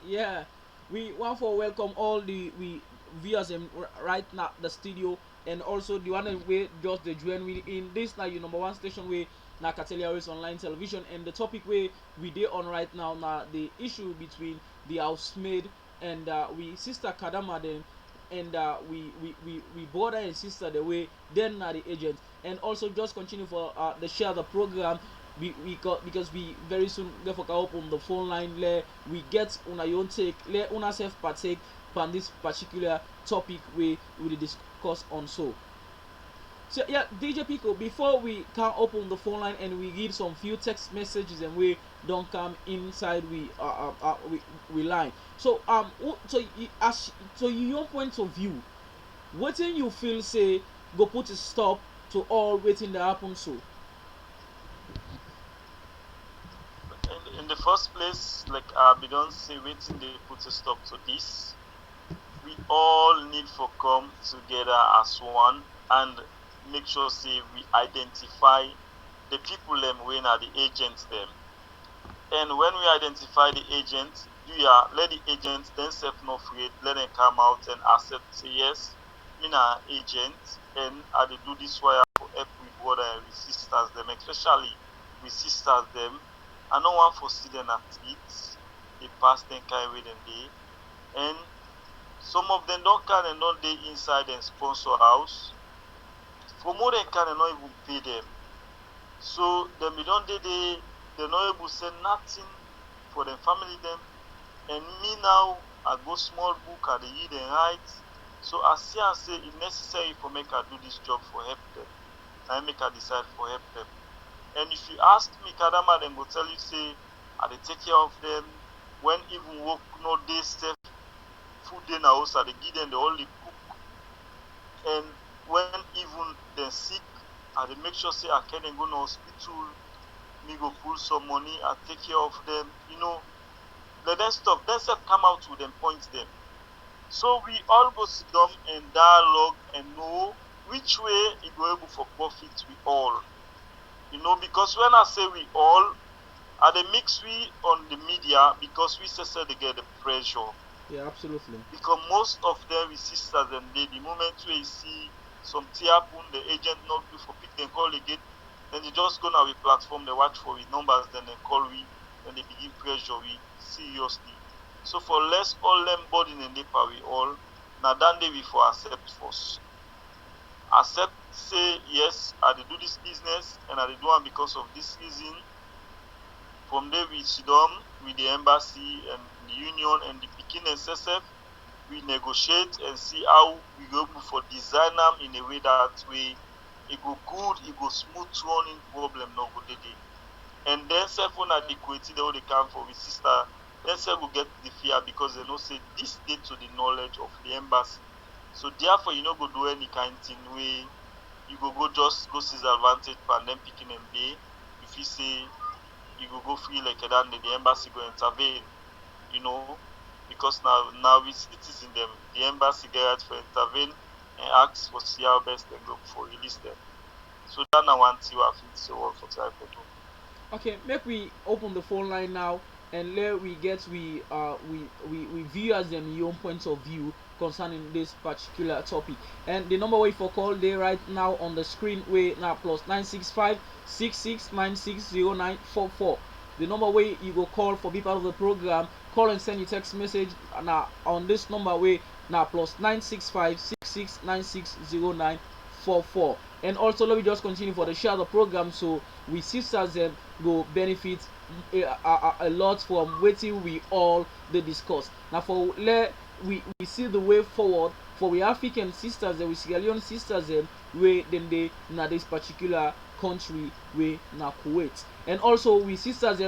Yeah, we want for welcome all the we viewers right now the studio, and also the one way just the join we in this now your number one station way na Catelia Race online television, and the topic way we did on right now the issue between the housemaid and we sister Kadama then, and we brother and sister the way then the agent, and also just continue for the share the program. We got, because we very soon therefore can open the phone line let we get on your own take, let una self partake on this particular topic we will discuss on. So yeah, DJ Pico, before we can open the phone line and we read some few text messages and we don't come inside we line. So your point of view, what thing you feel say go put a stop to all waiting that happen so? In the first place, like we don't say waiting they put a stop to this. We all need for come together as one and make sure say we identify the people them when are the agents them. And when we identify the agents, let the agents then self not afraid, let them come out and accept say yes, me na agent, and I do this why I help with brother and with sisters them, especially with sisters them. I don't want for see them at it. They pass them kind with them day. And some of them don't can and don't they inside and sponsor house. for more than can not even pay them. So them be don dey they not able to send nothing for them family them. And me now I go small book I dey read and write. So I see and say it necessary for make I do this job for help them. I make I decide for help them. And if you ask me, Kadama, them go tell you say I dey take care of them. When even work no dey safe, food dey na house I dey give them the only cook. And when even they sick, I dey make sure say I carry them go to hospital. Me go pull some money, I take care of them. Let them stop. Then say come out with them, point them. So we all go sit down and dialogue and know which way it go able for profit we all. Because when I say we all, I dey mix we on the media because we say they get the pressure. Yeah, absolutely. Because most of them we sisters and the moment we see something happen, the agent not do for pick them call again, then they just go now we platform, they watch for we numbers, then they call we, then they begin pressure we seriously. So for less all them body in the we all, now that day we for accept first. Accept say yes, I dey do this business and I dey do it because of this reason. From there we sit down with the embassy and the union and the Pekin SSF. We negotiate and see how we go able for design them in a way that way it go good, it go smooth running, problem no go dey. And then self when I equity they only come for with sister, then self will get the fear because they know say this day to the knowledge of the embassy. So therefore you no go do any kind thing way you go just go seize advantage and then picking them day. If you say you go free like that, the embassy go intervene, because now we citizen them, the embassy get right for intervene and ask for see how best they go for release them. So that now one thing I feel so well for try for do. Okay, make we open the phone line now and let we get we viewers them your own points of view concerning this particular topic. And the number way for call there right now on the screen way now plus 965 66960944. The number way you go call for be part of the program, call and send your text message now on this number way now plus 965 66960944. And also let me just continue for the share of the program so we sisters go benefit a lot from waiting we all they discuss. Now for let we see the way forward for we African sisters and we Sierra Leone sisters where then they na this particular country where na Kuwait. And also we sisters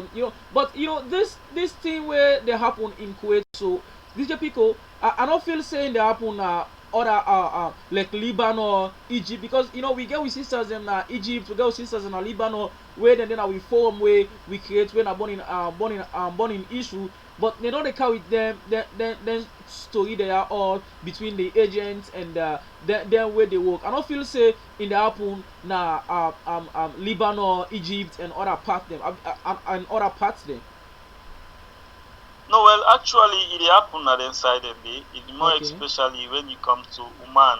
but this thing where they happen in Kuwait, so these people I don't feel saying they happen other like Lebanon, Egypt, because we get with sisters in Egypt, we get with sisters in Lebanon, where then we form where we create when born in issue, but they don't carry with them then story they are all between the agents and then where they work. I don't feel say in the happen Lebanon, Egypt and other parts them and other parts them. No, well, actually, it happen at inside them day. It more Okay. especially when you come to Oman.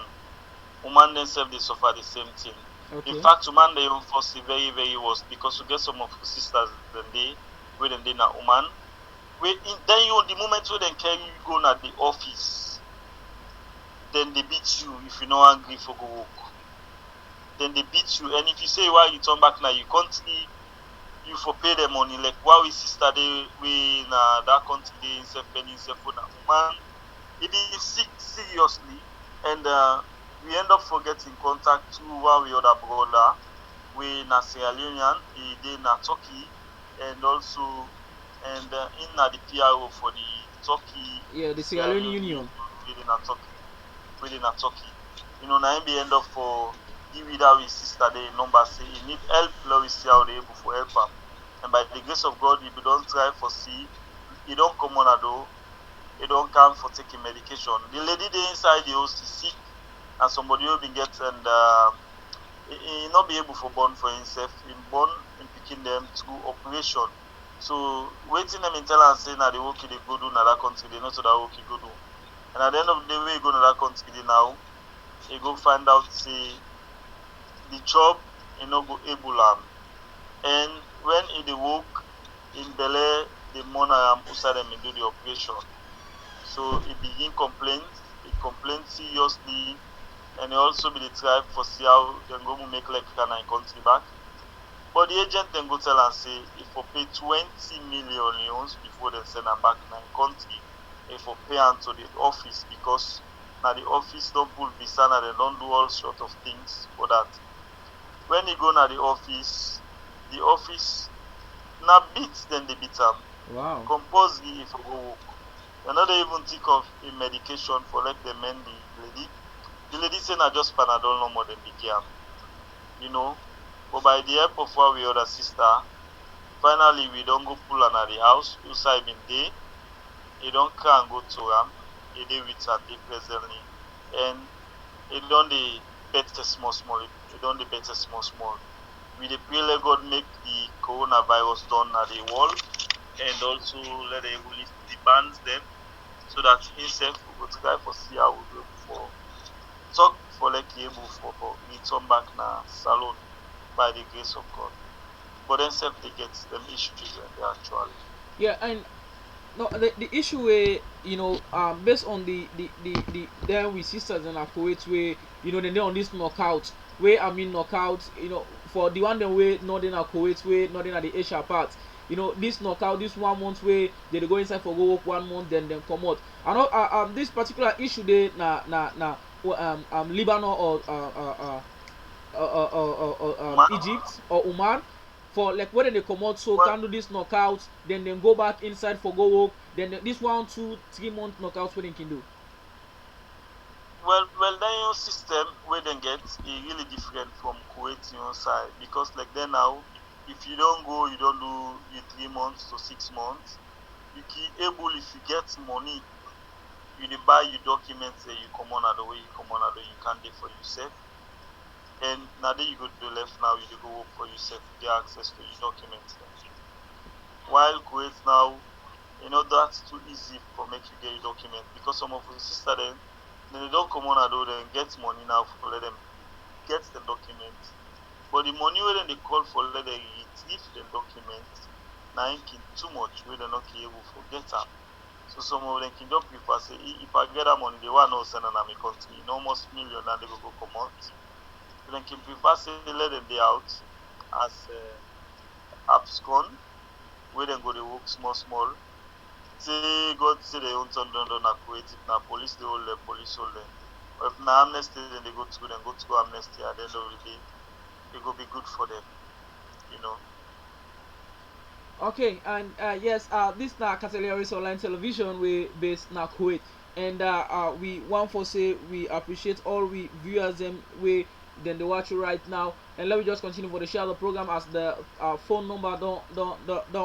Oman themselves they suffer the same thing. Okay. In fact, Oman they even force it very very worse because we get some of the sisters them day where them they na Oman. Then the moment where they carry you go na the office, then they beat you if you no angry for go work. Then they beat you, and if you say why you turn back now, you can't you for pay them money like why we sister they we na that country they himself paying himself for na man it is sick seriously. And we end up forgetting contact to one we other brother we na Sierra Leonean he dey na Turkey and also and in na the PRO for the Turkey The Sierra Leone Union within a Turkey. Now him be end up for give that with sister the number say he need help, let we see how they able for help him. And by the grace of God, if you don't try for see, he don't come on a door, he don't come for taking medication. The lady there inside the house is sick, and somebody will be get and he not be able for born for himself. He born in picking them through operation. So waiting them in tell and say now the work they go do in that country, they know to that work he go do. And at the end of the day, we go to that country now, he go find out say the job he no go able and when he dey work in belle the mona am outside them do the operation. So he begin complain seriously and they also be the try for see how dem go make like an country back. But the agent then go tell and say if for pay 20 million leons before they send am back na im country, if for pay am to the office because na the office don pull visa na dem don do all sort of things for that. When he go na the office na beat dem dey beat am. Wow. Compulsory if go work. Dem no dey even think of a medication for let dem mend the lady. The lady say na just Panadol normal dem dey give am. You know, but by the help of one way other sister, finally we don go pull am at the house outside bin dey. E don cry and go to am. E dey with am dey presently, and e don dey better small small. E don dey better small small. We dey pray let God make the coronavirus done at the wall, and also let dem even lift the bans dem, so that himself we go try for see how we go for talk for like able for return back na salon by the grace of God. But then self they get them issues and they actually. Yeah, and no, the issue where based on the then we sisters in our Kuwait where they on this knockout where I mean knockout for the one the way not in our Kuwait way not in at the Asia part. This knockout this 1 month where they go inside for go work 1 month then come out. I know this particular issue they na Lebanon or Egypt or Oman for like when they come out so Well, can do this knockout then go back inside for go work then this 1 2 3 month knockout what they can do. well, then your system where they get is really different from Kuwait side because like then now, if you don't go, you don't do the 3 months to 6 months. You can able if you get money, you dey buy your documents say you come on the way you come on the way you can't do for yourself. And now that you go to the left now, you dey go work for yourself, you get access to your documents. While Kuwait now, that's too easy for make you get your document because some of your sister then they don't come on and do them get money now for let them get the documents. But the money where they call for let them retrieve the documents, now too much where they're not able to get them. So some of them can just prefer say if I get that money, they want no send an army country, almost million and they go come out. So they can prefer say let them be out as abscon where they go they work small small. Say God say they own turn down na Kuwait, if na police they hold them, police hold them. Or if na amnesty then they go to amnesty at the end of the day, it go be good for them, you know. Okay, and yes, this na Categories Online Television we based na Kuwait, and we want for say we appreciate all we viewers them we then they watch you right now, and let me just continue for the share the program as the phone number don't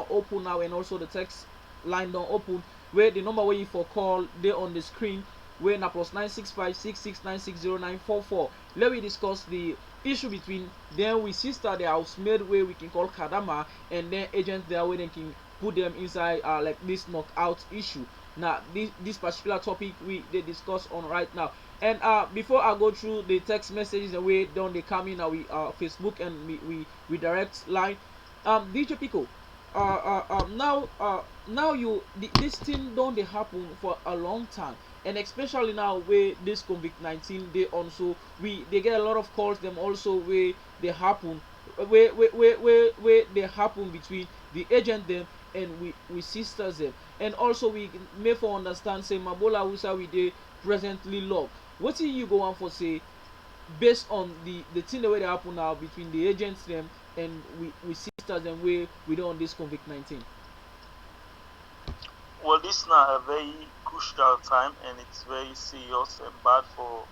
open now, and also the text line don't open. Where the number where you for call they on the screen where na plus 96566960944. Let me discuss the issue between them with sister the housemaid where we can call Kadama and then agents there where they can put them inside like this knockout issue. Now this particular topic they discuss on right now. And before I go through the text messages and way down they come in we Facebook and we direct line DJ Pico now this thing don't they happen for a long time, and especially now where this COVID-19 they also they get a lot of calls them also where they happen where they happen between the agent them and we sisters them, and also we may for understand say Mabola Usa we they presently love what you go on for say based on the thing the way they happen now between the agents them and we sisters them where we don't on this COVID-19. Well, this now a very crucial time and it's very serious and bad for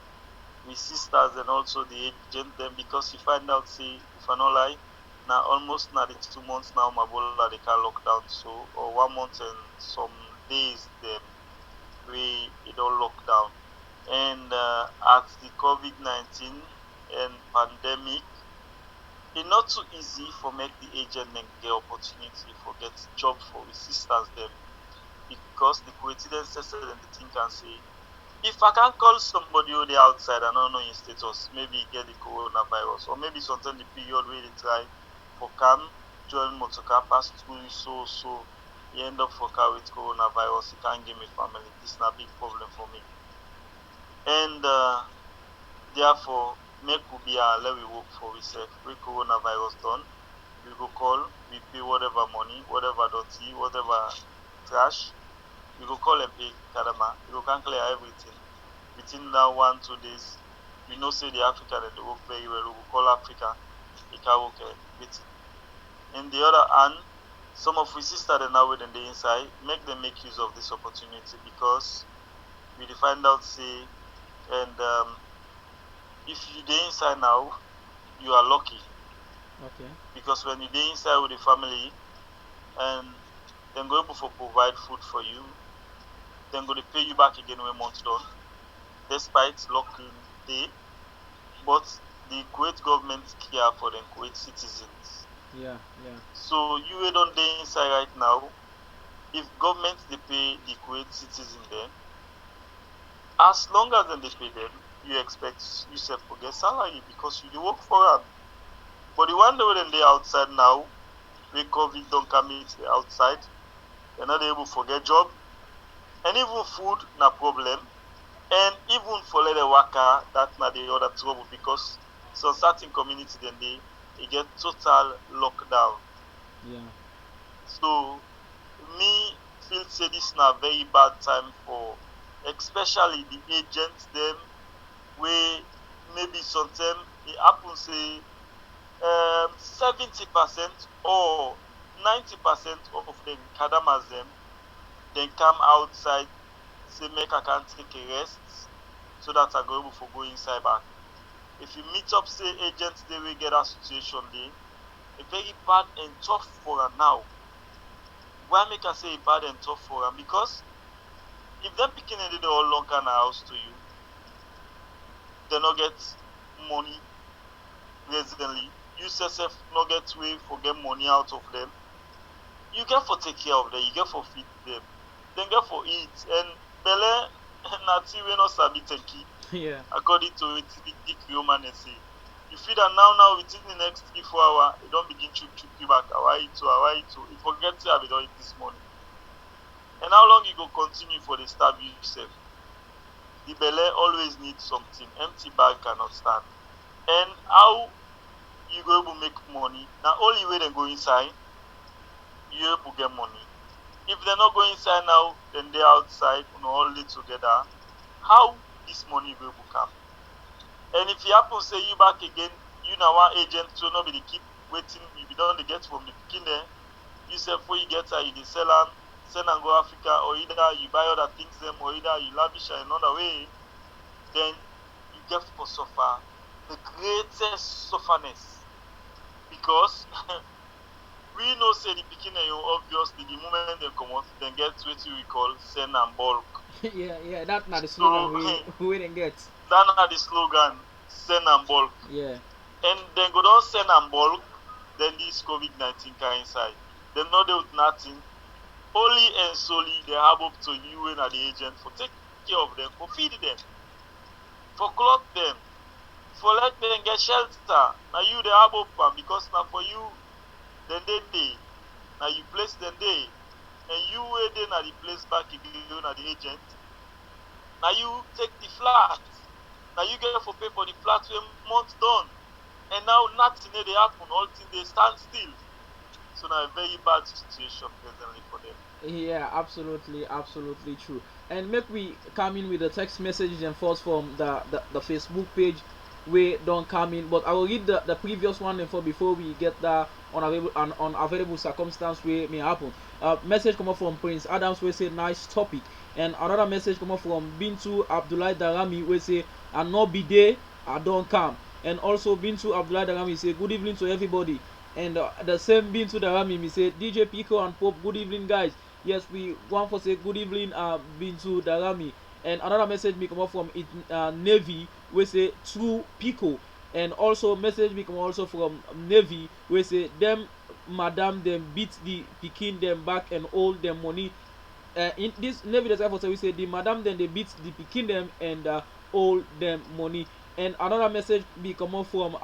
the sisters and also the agent them because you find out say if I not lie now almost now the 2 months now Mabola they can lock down so or 1 month and some days them we it all lock down and at the COVID-19 and pandemic it not too easy for make the agent then get opportunity for get job for the sisters them because the coincidence them they think and say if I can call somebody who they outside and don't know in status, maybe he get the coronavirus, or maybe sometimes the period where they try for can join motorcar pass through so he end up for car with coronavirus, he can't give me family. This is a big problem for me. And Therefore, make we be let we work for ourselves. We coronavirus done. We go call, we pay whatever money, whatever dirty, whatever trash. We go call and pay Kadama. We go can clear everything. Within now 1 2 days, we know say the African and they work very well. We go call Africa, they can work waiting. In the other hand, some of we sister they now within the inside, make them make use of this opportunity because we find out say and if you dey inside now, you are lucky. Okay. Because when you dey inside with the family and then go able to provide food for you, then go to pay you back again when month done, despite locking day. But the Kuwait government care for the Kuwait citizens. Yeah, yeah. So you don't dey inside right now. If government they pay the Kuwait citizen then, as long as then they pay them, you expect yourself to get salary because you dey work for them. But the one day when they outside now, when COVID don't come in the outside, they're not able to get job. And even food na problem. And even for the worker, that's not the other trouble because some certain community then they get total lockdown. Yeah. So me feel say this na very bad time for especially the agents them where maybe sometimes it happen say 70% or 90% of the Kadamas them then come outside say make I can take a rest so that I go able to go inside back. If you meet up say agents they will get that situation there, a very bad and tough for her now. Why make I say bad and tough for them? Because if them picking any the all long kind of house to you, they not get money presently. You yourself not get way for get money out of them. You get for take care of them, you get for feed them, then get for eat. And belle nati we not sabi tenki. Yeah. According to it, the human say. You feed that now within the next 3 4 hours, it don't begin to you back. How eat to, it forget to have it all this morning. And how long you go continue for the starve yourself? The belly always needs something. Empty bag cannot stand. And how you go able to make money? Now only way they go inside, you able to get money. If they're not going inside now, then they're outside, all live together. How this money will come? And if you happen to say you back again, you now one agent so nobody keep waiting, you be done to get from the beginning there. You say before you get her, you sell them, send and go Africa, or either you buy other things them, or either you lavish her another way, then you get for suffer the greatest sufferness. Because we know say the beginning you obviously the moment they come out, then get what we call send and bulk. Yeah, that's not the slogan we didn't get. That's not the slogan, send and bulk. Yeah. And then go down send and bulk, then this COVID-19 can inside. They know they with nothing. Only and solely they have up to you and the agent for take care of them, for feed them, for clothe them, for let them get shelter. Now you they have up because now for you, then they. Now you place them there. And you where they now the place back again at the agent. Now you take the flat. Now you get for pay for the flat when months done. And now nothing they happen, all things they stand still. So now a very bad situation presently for them. Yeah, absolutely true. And make we come in with the text messages and thoughts from the Facebook page. We don't come in, but I will read the previous one before we get the unavailable circumstance where may happen. Message come up from Prince Adams we say nice topic, and another message come up from Bintu Abdullah Darami we say I not be there, I don't come, and also Bintu Abdullah Darami say good evening to everybody, and the same Bintu Darami me say DJ Pico and Pope good evening guys. Yes, we want to say good evening Bintu Darami. And another message me come up from Navy we say true Pico, and also message me come also from Navy we say them madam them beat the pikin them back and all them money. In this Navy the for say we say the madam then they beat the pikin them and all them money. And another message be come up from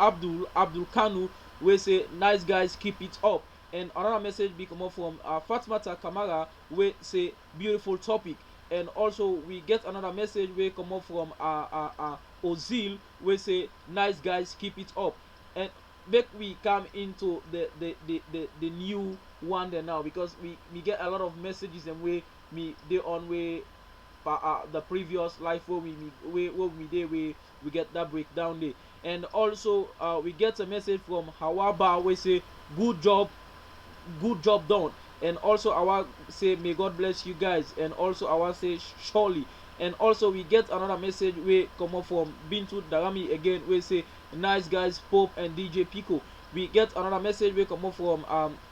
Abdul Kanu we say nice guys keep it up. And another message be come up from Fatmata Kamara we say beautiful topic. And also we get another message wey comot from Ozil wey say nice guys keep it up. And make we come into the new one there now, because we get a lot of messages and wey me dey on way the previous life where we dey we get that breakdown there. And also we get a message from Hawaba wey say good job done. And also our say may God bless you guys. And also our say surely. And also we get another message wey come up from Bintu Darami again wey say nice guys Pope and DJ Pico. We get another message wey come up from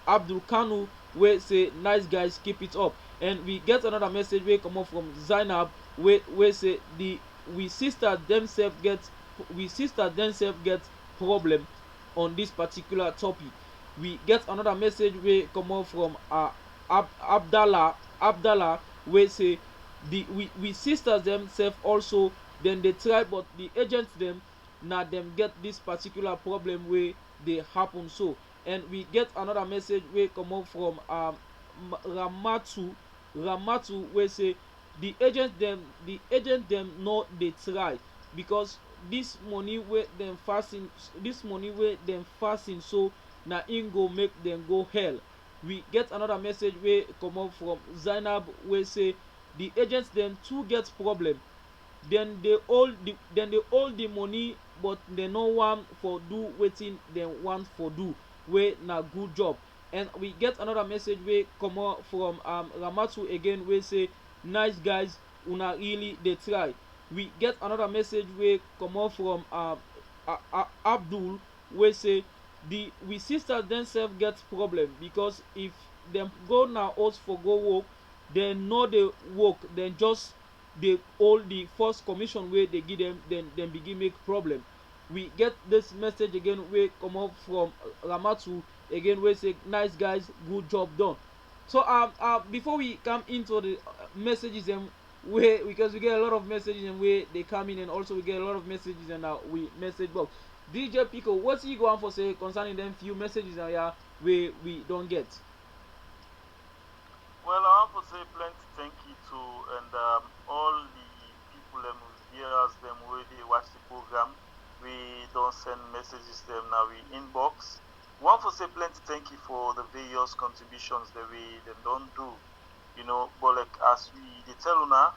Abdul Kanu wey say nice guys keep it up. And we get another message wey come up from Zainab wey say the we sisters themselves get problem on this particular topic. We get another message wey comot from Abdallah wey say we sisters themselves also dem dey try, but the agents dem na dem get this particular problem wey dey happen so. And we get another message wey comot from Ramatu wey say the agent dem no dey try, because this money wey dem fasting so na im go make dem go hell. We get another message wey comot from Zainab wey say the agents dem too get problem. Dem dey hold the money, but dem no wan for do wetin dem want for do, wey na good job. And we get another message wey comot from Ramatu again wey say nice guys una really dey try. We get another message wey comot from Abdul wey say we sisters themselves get problem, because if dem go na house for go work, dem no dey work, dem just dey hold the first commission wey dey give dem, dem begin make problem. We get this message again wey comot from Ramatu again wey say nice guys good job done. So before we come into the messages and wey, because we get a lot of messages and wey they come in, and also we get a lot of messages and we message box. DJ Pico, what you go on for say concerning them few messages and yeah we don't get? Well, I want to say plenty thank you to and all the people them viewers them where they watch the program. We don't send messages them now we inbox. We want to say plenty thank you for the various contributions that we them don't do. You know, but like as we they tell una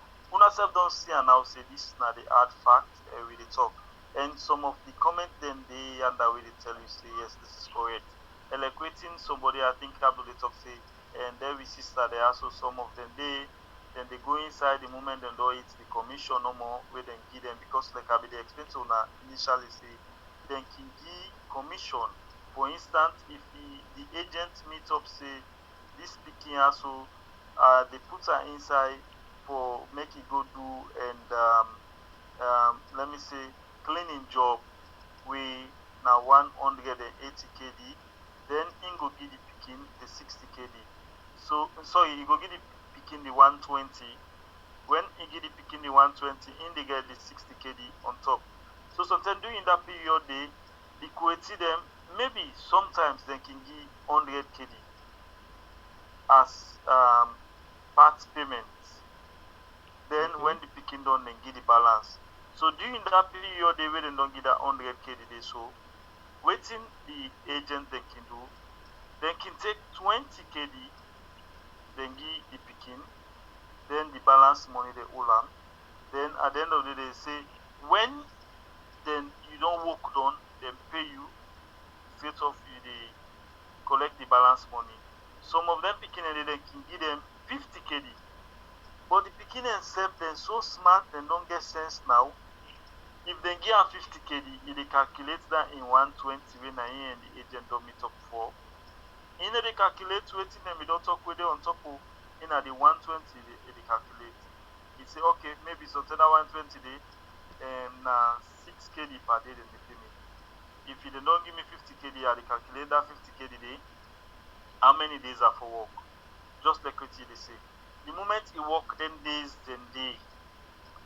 self don't see and now say this is not the hard fact we they talk. And some of the comment then they and that we they tell you say yes this is correct. And like waiting somebody I think Abdul they talk say and there we sister there also some of them they then they go inside the moment and do it the commission no more where then give them, because like I be the explain to una initially say then can give commission. For instance, if the agent meet up say this speaking also they put her inside for make it go do and let me say cleaning job we now 180 kd, then in go give the picking the 60 kd. So sorry, you go give the picking the 120. When he give the picking the 120, in they get the 60 kd on top. So sometimes during that period they equate them, maybe sometimes they can give 100 kd as part payment. Then Okay. when the picking done, then give the balance. So during that period they wait and don't give that 100 kd they so waiting the agent they can do, they can take 20 kd, then give the picking, then the balance money they owe them. Then at the end of the day, they say when then you don't work done, then pay you straight off you they collect the balance money. Some of them picking and they can give them 50 kd. But the picking themselves they're so smart, they don't get sense now. If they give them 50 kd, if they calculate that in 120 when I and the agent don't meet up for. In they calculate waiting them we don't talk with them on top of in the 120 they calculate. He say okay, maybe so that 120 day na 6 kd per day then they pay me. If you don't give me 50 kd, I calculate that 50 kd day, how many days are for work? Just like what they say. The moment you work 10 days, then day.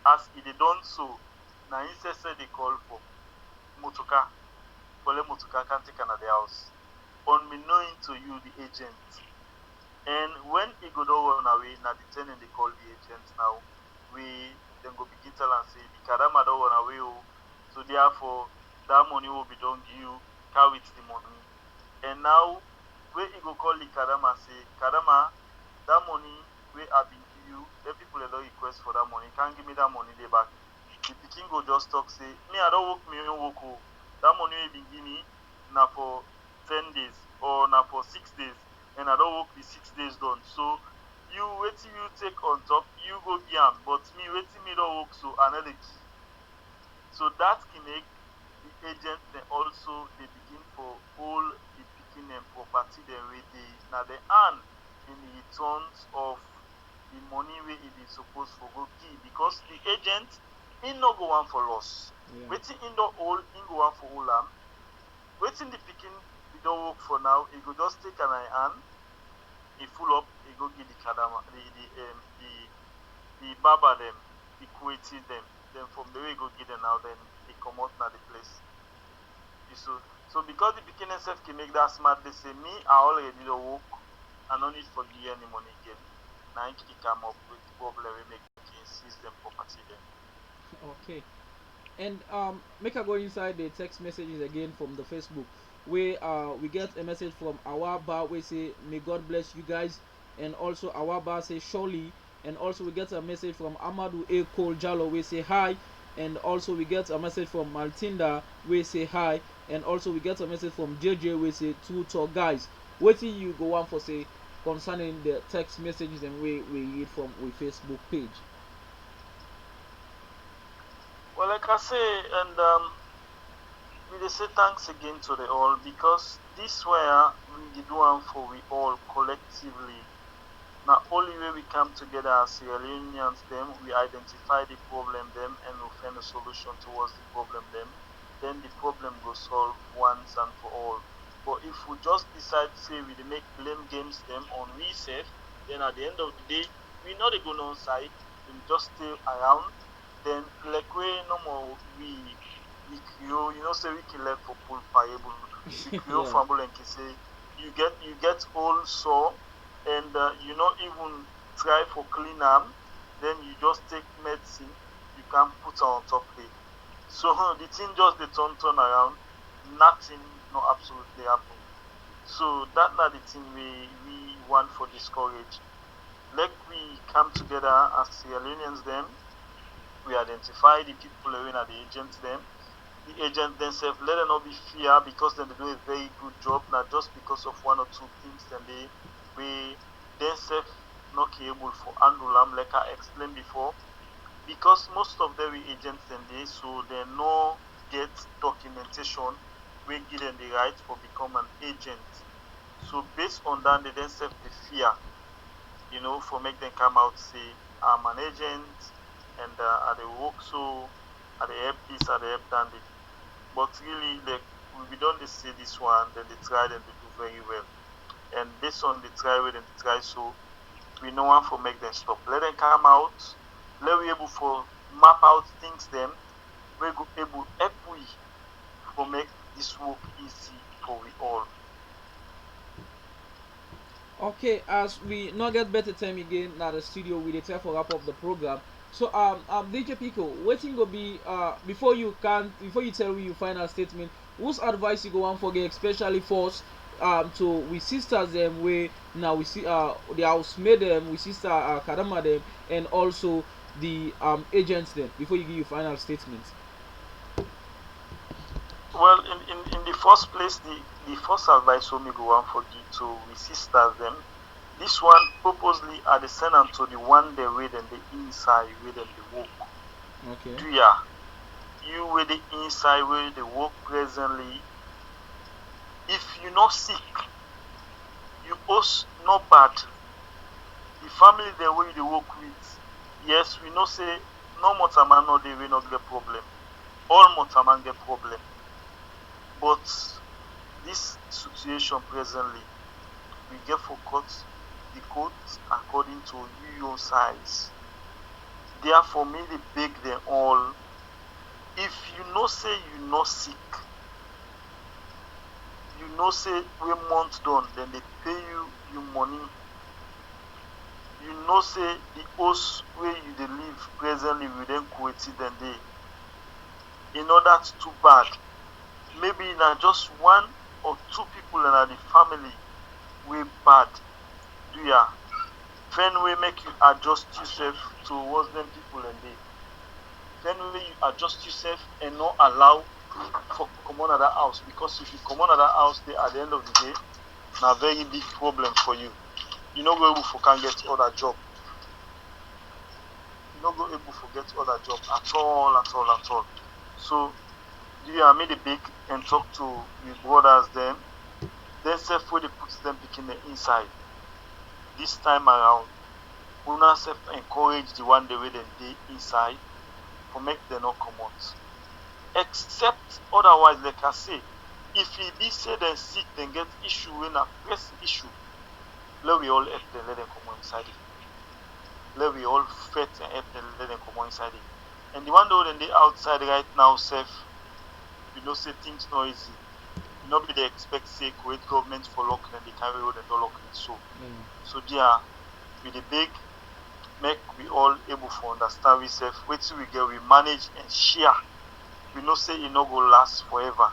As it they done so, now instead they call for motoka. For the motoka can't take another house. Unbeknown to you, the agent. And when he go don run away, na the ten ant dey call the agent now. We dem go begin tell am say the Kadama don run away o. So therefore, that money wey we don give you, carry with the money. And now wey he go call the Kadama say, Kadama, that money wey I bin give you, the people dey don request for that money, can't give me that money dey back. The pikin go just talk say, me I don work my own work o. That money wey you bin give me na for 10 days or na for 6 days, and I don work the 6 days done. So you wetin you take on top, you go give am, but me wetin me don work so I no dey give. So that can make the agent then also they begin for all the picking and property then wey dey na the earn in returns of the money wey e dey suppose for go give, because the agent he no go want for loss. Yeah. Wetin he don hold, he go want for hold am. Wetin the picking we don work for now, he go just take an eye hand, he full up, he go give the Kadama, the barber them, the creative them. Then from the way he go give them now, then they come out na the place. So because the pikin itself can make that smart, they say me I already don work, I no need for give any money again. Now he come up with problem we make him seize them property then. Okay. And make I go inside the text messages again from the Facebook, where we get a message from Awaba we say may God bless you guys, and also Awaba say surely, and also we get a message from Amadou A. Cole Jalo we say hi, and also we get a message from Maltinda we say hi, and also we get a message from JJ we say two talk guys. Waiting you go on for say concerning the text messages and we read from we Facebook page. Well, like I say, and we dey say thanks again to the all, because this where we dey do am for we all collectively. Now only way we come together as Sierra Leoneans them, we identify the problem them and we find a solution towards the problem them, then the problem go solve once and for all. But if we just decide say we dey make blame games them on we safe, then at the end of the day, we know they go no side, we just stay around. Then like we no more we create, you know say we can learn for pool payable. We create Yeah. fumble and can say you get all sore, and you not even try for clean am, then you just take medicine, you can put on top there. So the thing just the turn around, nothing no absolutely happen. So that na the thing we want for discourage. Let we come together as Sierra Leoneans them, we identify the people who are the agents them. The agents themselves, let them not be fear, because then they do a very good job, not just because of one or two things, then we themselves not able for handle them, like I explained before, because most of them we agents then they, so they no get documentation we give them the right for become an agent. So based on that, they themselves the fear, for make them come out say I'm an agent, and I dey work so, I dey help this, I dey help that. But really, like we don't dey see this one, then they try, then they do very well. And based on the try wey dem try, so we no want for make them stop. Let them come out, let we able for map out things them, we go able help we for make this work easy for we all. Okay, as we not get better time again now the studio we dey try for wrap up the program. So DJ Pico, waiting go be before you tell me your final statement, whose advice you go on for get, especially for us to we sisters them way now we see the housemaid them, we sister Kadama them, and also the agents them, before you give your final statement. Well, in the first place, the first advice we me go on for give to we sisters them. This one purposely are the send am to the one they way them the inside where them the work. Okay. Do ya? You with the inside where they work presently. If you not sick, you also not bad. The family the way they work with, yes, we know say no motaman no they will not get problem. All motaman get problem. But this situation presently, we get for cut the coat according to your size. Therefore, me they beg them all. If you know say you not sick, you know say we month done, then they pay you your money you know say the house where you dey live presently with them coincident dey in order too bad, maybe na just one or two people in the family wey bad do ya, find way make you adjust yourself towards them people and dey, find way you adjust yourself and not allow for comot out that house, because if you comot out that house dey at the end of the day na very big problem for you. You no go able for can get other job, you no go able for get other job at all at all at all. So I made a big and talk to your brothers them sef wey dey put them pikin dem inside. This time around una sef encourage the one day wey dem dey inside for make dem no comot, except otherwise like I say, if e be say dem sick, dem get issue wey na pressing issue, let we all help dem, let dem comot inside it, let we all fight and help dem, let dem comot inside it. And the one wey dem dey outside right now sef, you know say things no easy, you no be dey expect say create government for lock dem dey carry road dem don lock dem so. So there we dey beg make we all able for understand we sef wetin we get we manage and share. We know say e no go last forever.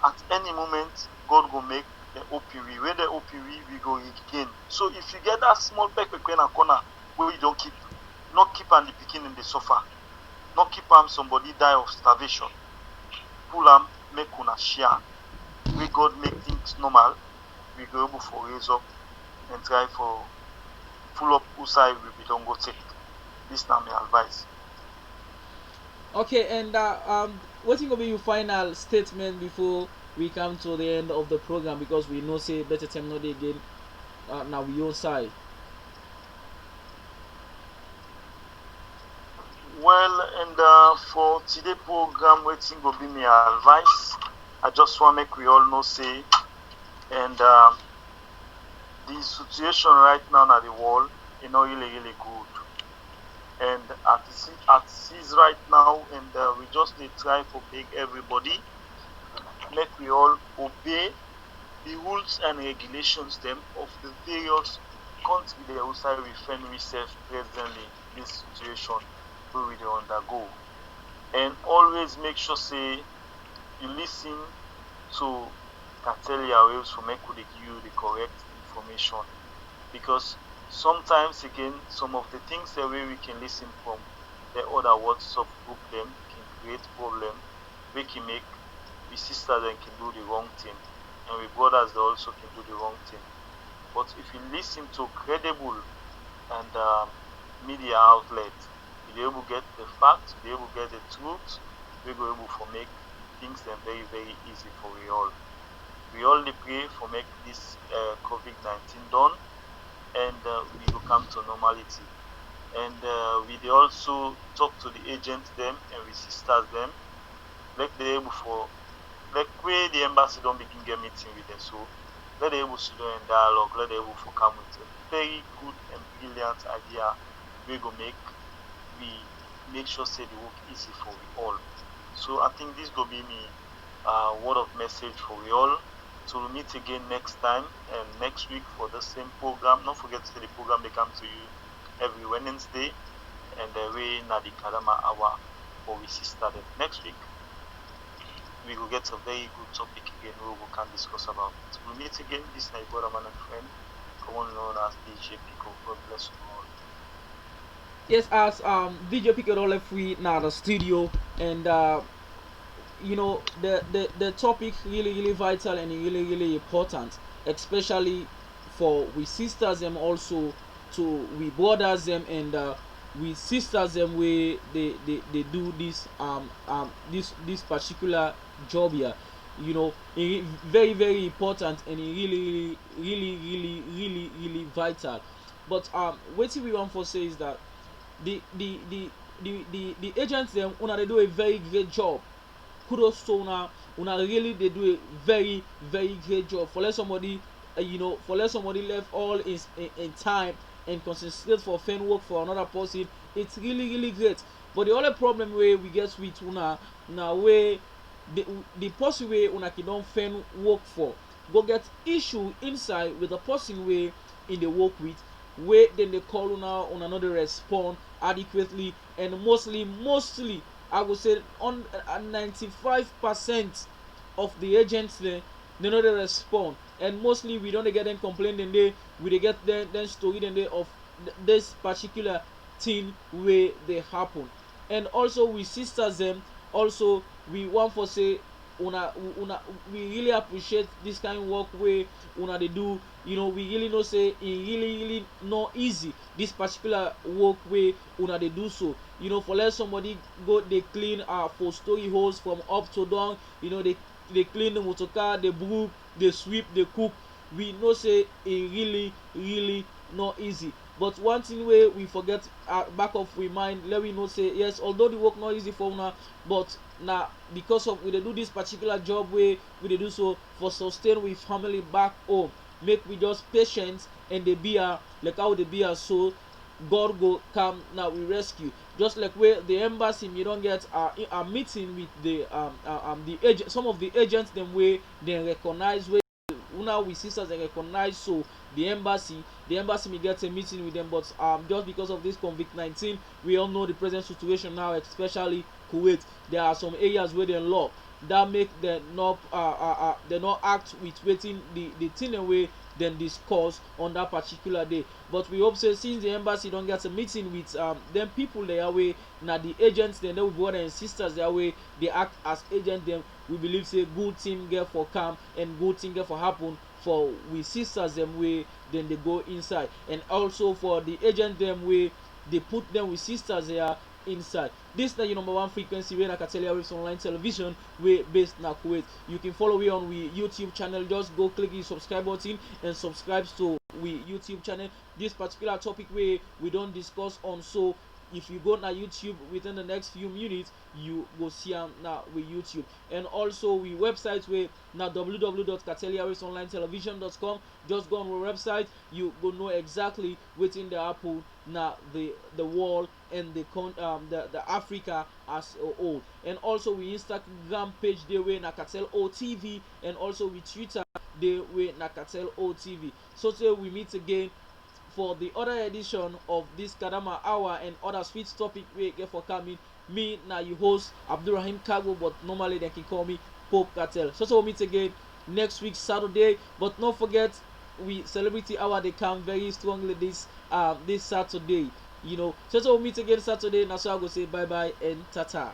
At any moment God go make dem open we, when dem open we go regain. So if you get that small pepper na corner wey you don keep, not keep am the pikin dem dey suffer, not keep am somebody die of starvation, pull am make una share. Wey God make things normal, we go able for raise up and try for full up who side we don go take. This na my advice. Okay, and wetin go be your final statement before we come to the end of the program, because we know say better time no dey again. Now we own side. Well, and for today program, wetin go be my advice, I just want make we all know say, and the situation right now na the world, you know, really good. And at is right now, and we just dey try for beg everybody, make we all obey the rules and regulations them of the various countries dey outside we find ourselves presently in this situation wey we dey undergo. And always make sure say you listen to Catelia waves for make we dey give you the correct information, because sometimes again some of the things that way we can listen from the other WhatsApp group them can create problem, we can make we sisters then can do the wrong thing, and we brothers they also can do the wrong thing. But if you listen to credible and media outlets, you'll be able to get the facts, you'll be able to get the truth, we'll be able to make things then very easy for we all. We all pray for make this COVID-19 done, and we will come to normality. And we also talk to the agents them and we sisters them, like they able for, like where the embassy don't begin get meeting with them, so let them able to do in dialogue, let them able to come with a very good and brilliant idea we go make sure say the work easy for we all. So I think this go be me word of message for we all. So we'll meet again next time and next week for the same program. Don't forget to say the program they come to you every Wednesday, and we na the Kadama hour for we sister them. Next week we will get a very good topic again where we can discuss about it. We'll meet again. This is my brother man and friend, commonly known as DJ Pico. God bless you all. Yes, as DJ Pico don't left we now the studio, and you know the topic really vital and really important, especially for we sisters them, also to we brothers them, and we sisters them where they do this particular job here. You know, very important, and really vital. But what we want for say is that the agents them una they do a very great job. Kudos to una really they do a very great job. For let somebody for let somebody left all in time and concentrate for fan work for another person, it's really great. But the only problem where we get with una now where the person where una can don't fan work for go get issue inside with the person where in the work with, where then they call on another respond adequately, and mostly I would say on 95% of the agents they know they respond, and mostly we don't get them complain, then they get then story then they of this particular thing where they happen. And also we sisters them also we want for say una we really appreciate this kind of work where una they do. We really know say it really not easy this particular work where una they do. So for let somebody go they clean for story holes from up to down. They clean the motor car, they brook, they sweep, they cook. We know say it really not easy. But one thing wey we forget back of we mind, let we know say yes, although the work not easy for una, but na because of we dey do this particular job wey we dey do so for sustain we family back home. Make we just patient and dey be like how dey be so God go come now we rescue. Just like where the embassy you don't get a meeting with the agent, some of the agents them way they recognize where una we sisters they recognize. So the embassy may get a meeting with them, but just because of this COVID-19, we all know the present situation now, especially Kuwait. There are some areas where they law that make them not they not act with waiting the thing away then discuss on that particular day. But we hope say since the embassy don't get a meeting with them people their way, now the agents then they will brother and sisters their way they act as agents. Then we believe say good thing get for come and good thing get for happen for we sisters them way then they go inside. And also for the agent them way they put them with sisters there inside. This na your number one frequency wey Nakatelia Waves online television wey based na Kuwait. You can follow me on we YouTube channel. Just go click the subscribe button and subscribe to we YouTube channel. This particular topic we don't discuss on, so if you go na YouTube within the next few minutes you go see am na with YouTube. And also we website we na www.kateliawavesonlinetelevision.com. Just go on our website, you go know exactly within the Apple na the world and the Africa as a whole. And also we Instagram page they way Nakatel OTV, and also we Twitter they way Nakatel OTV. So till we meet again for the other edition of this Kadama hour and other sweet topic we get for coming. Me now you host Abdurrahim Kago, but normally they can call me Pope Cartel. So we'll meet again next week Saturday. But don't forget we celebrity hour they come very strongly this Saturday. So we'll meet again Saturday. Now so I go say bye bye and tata.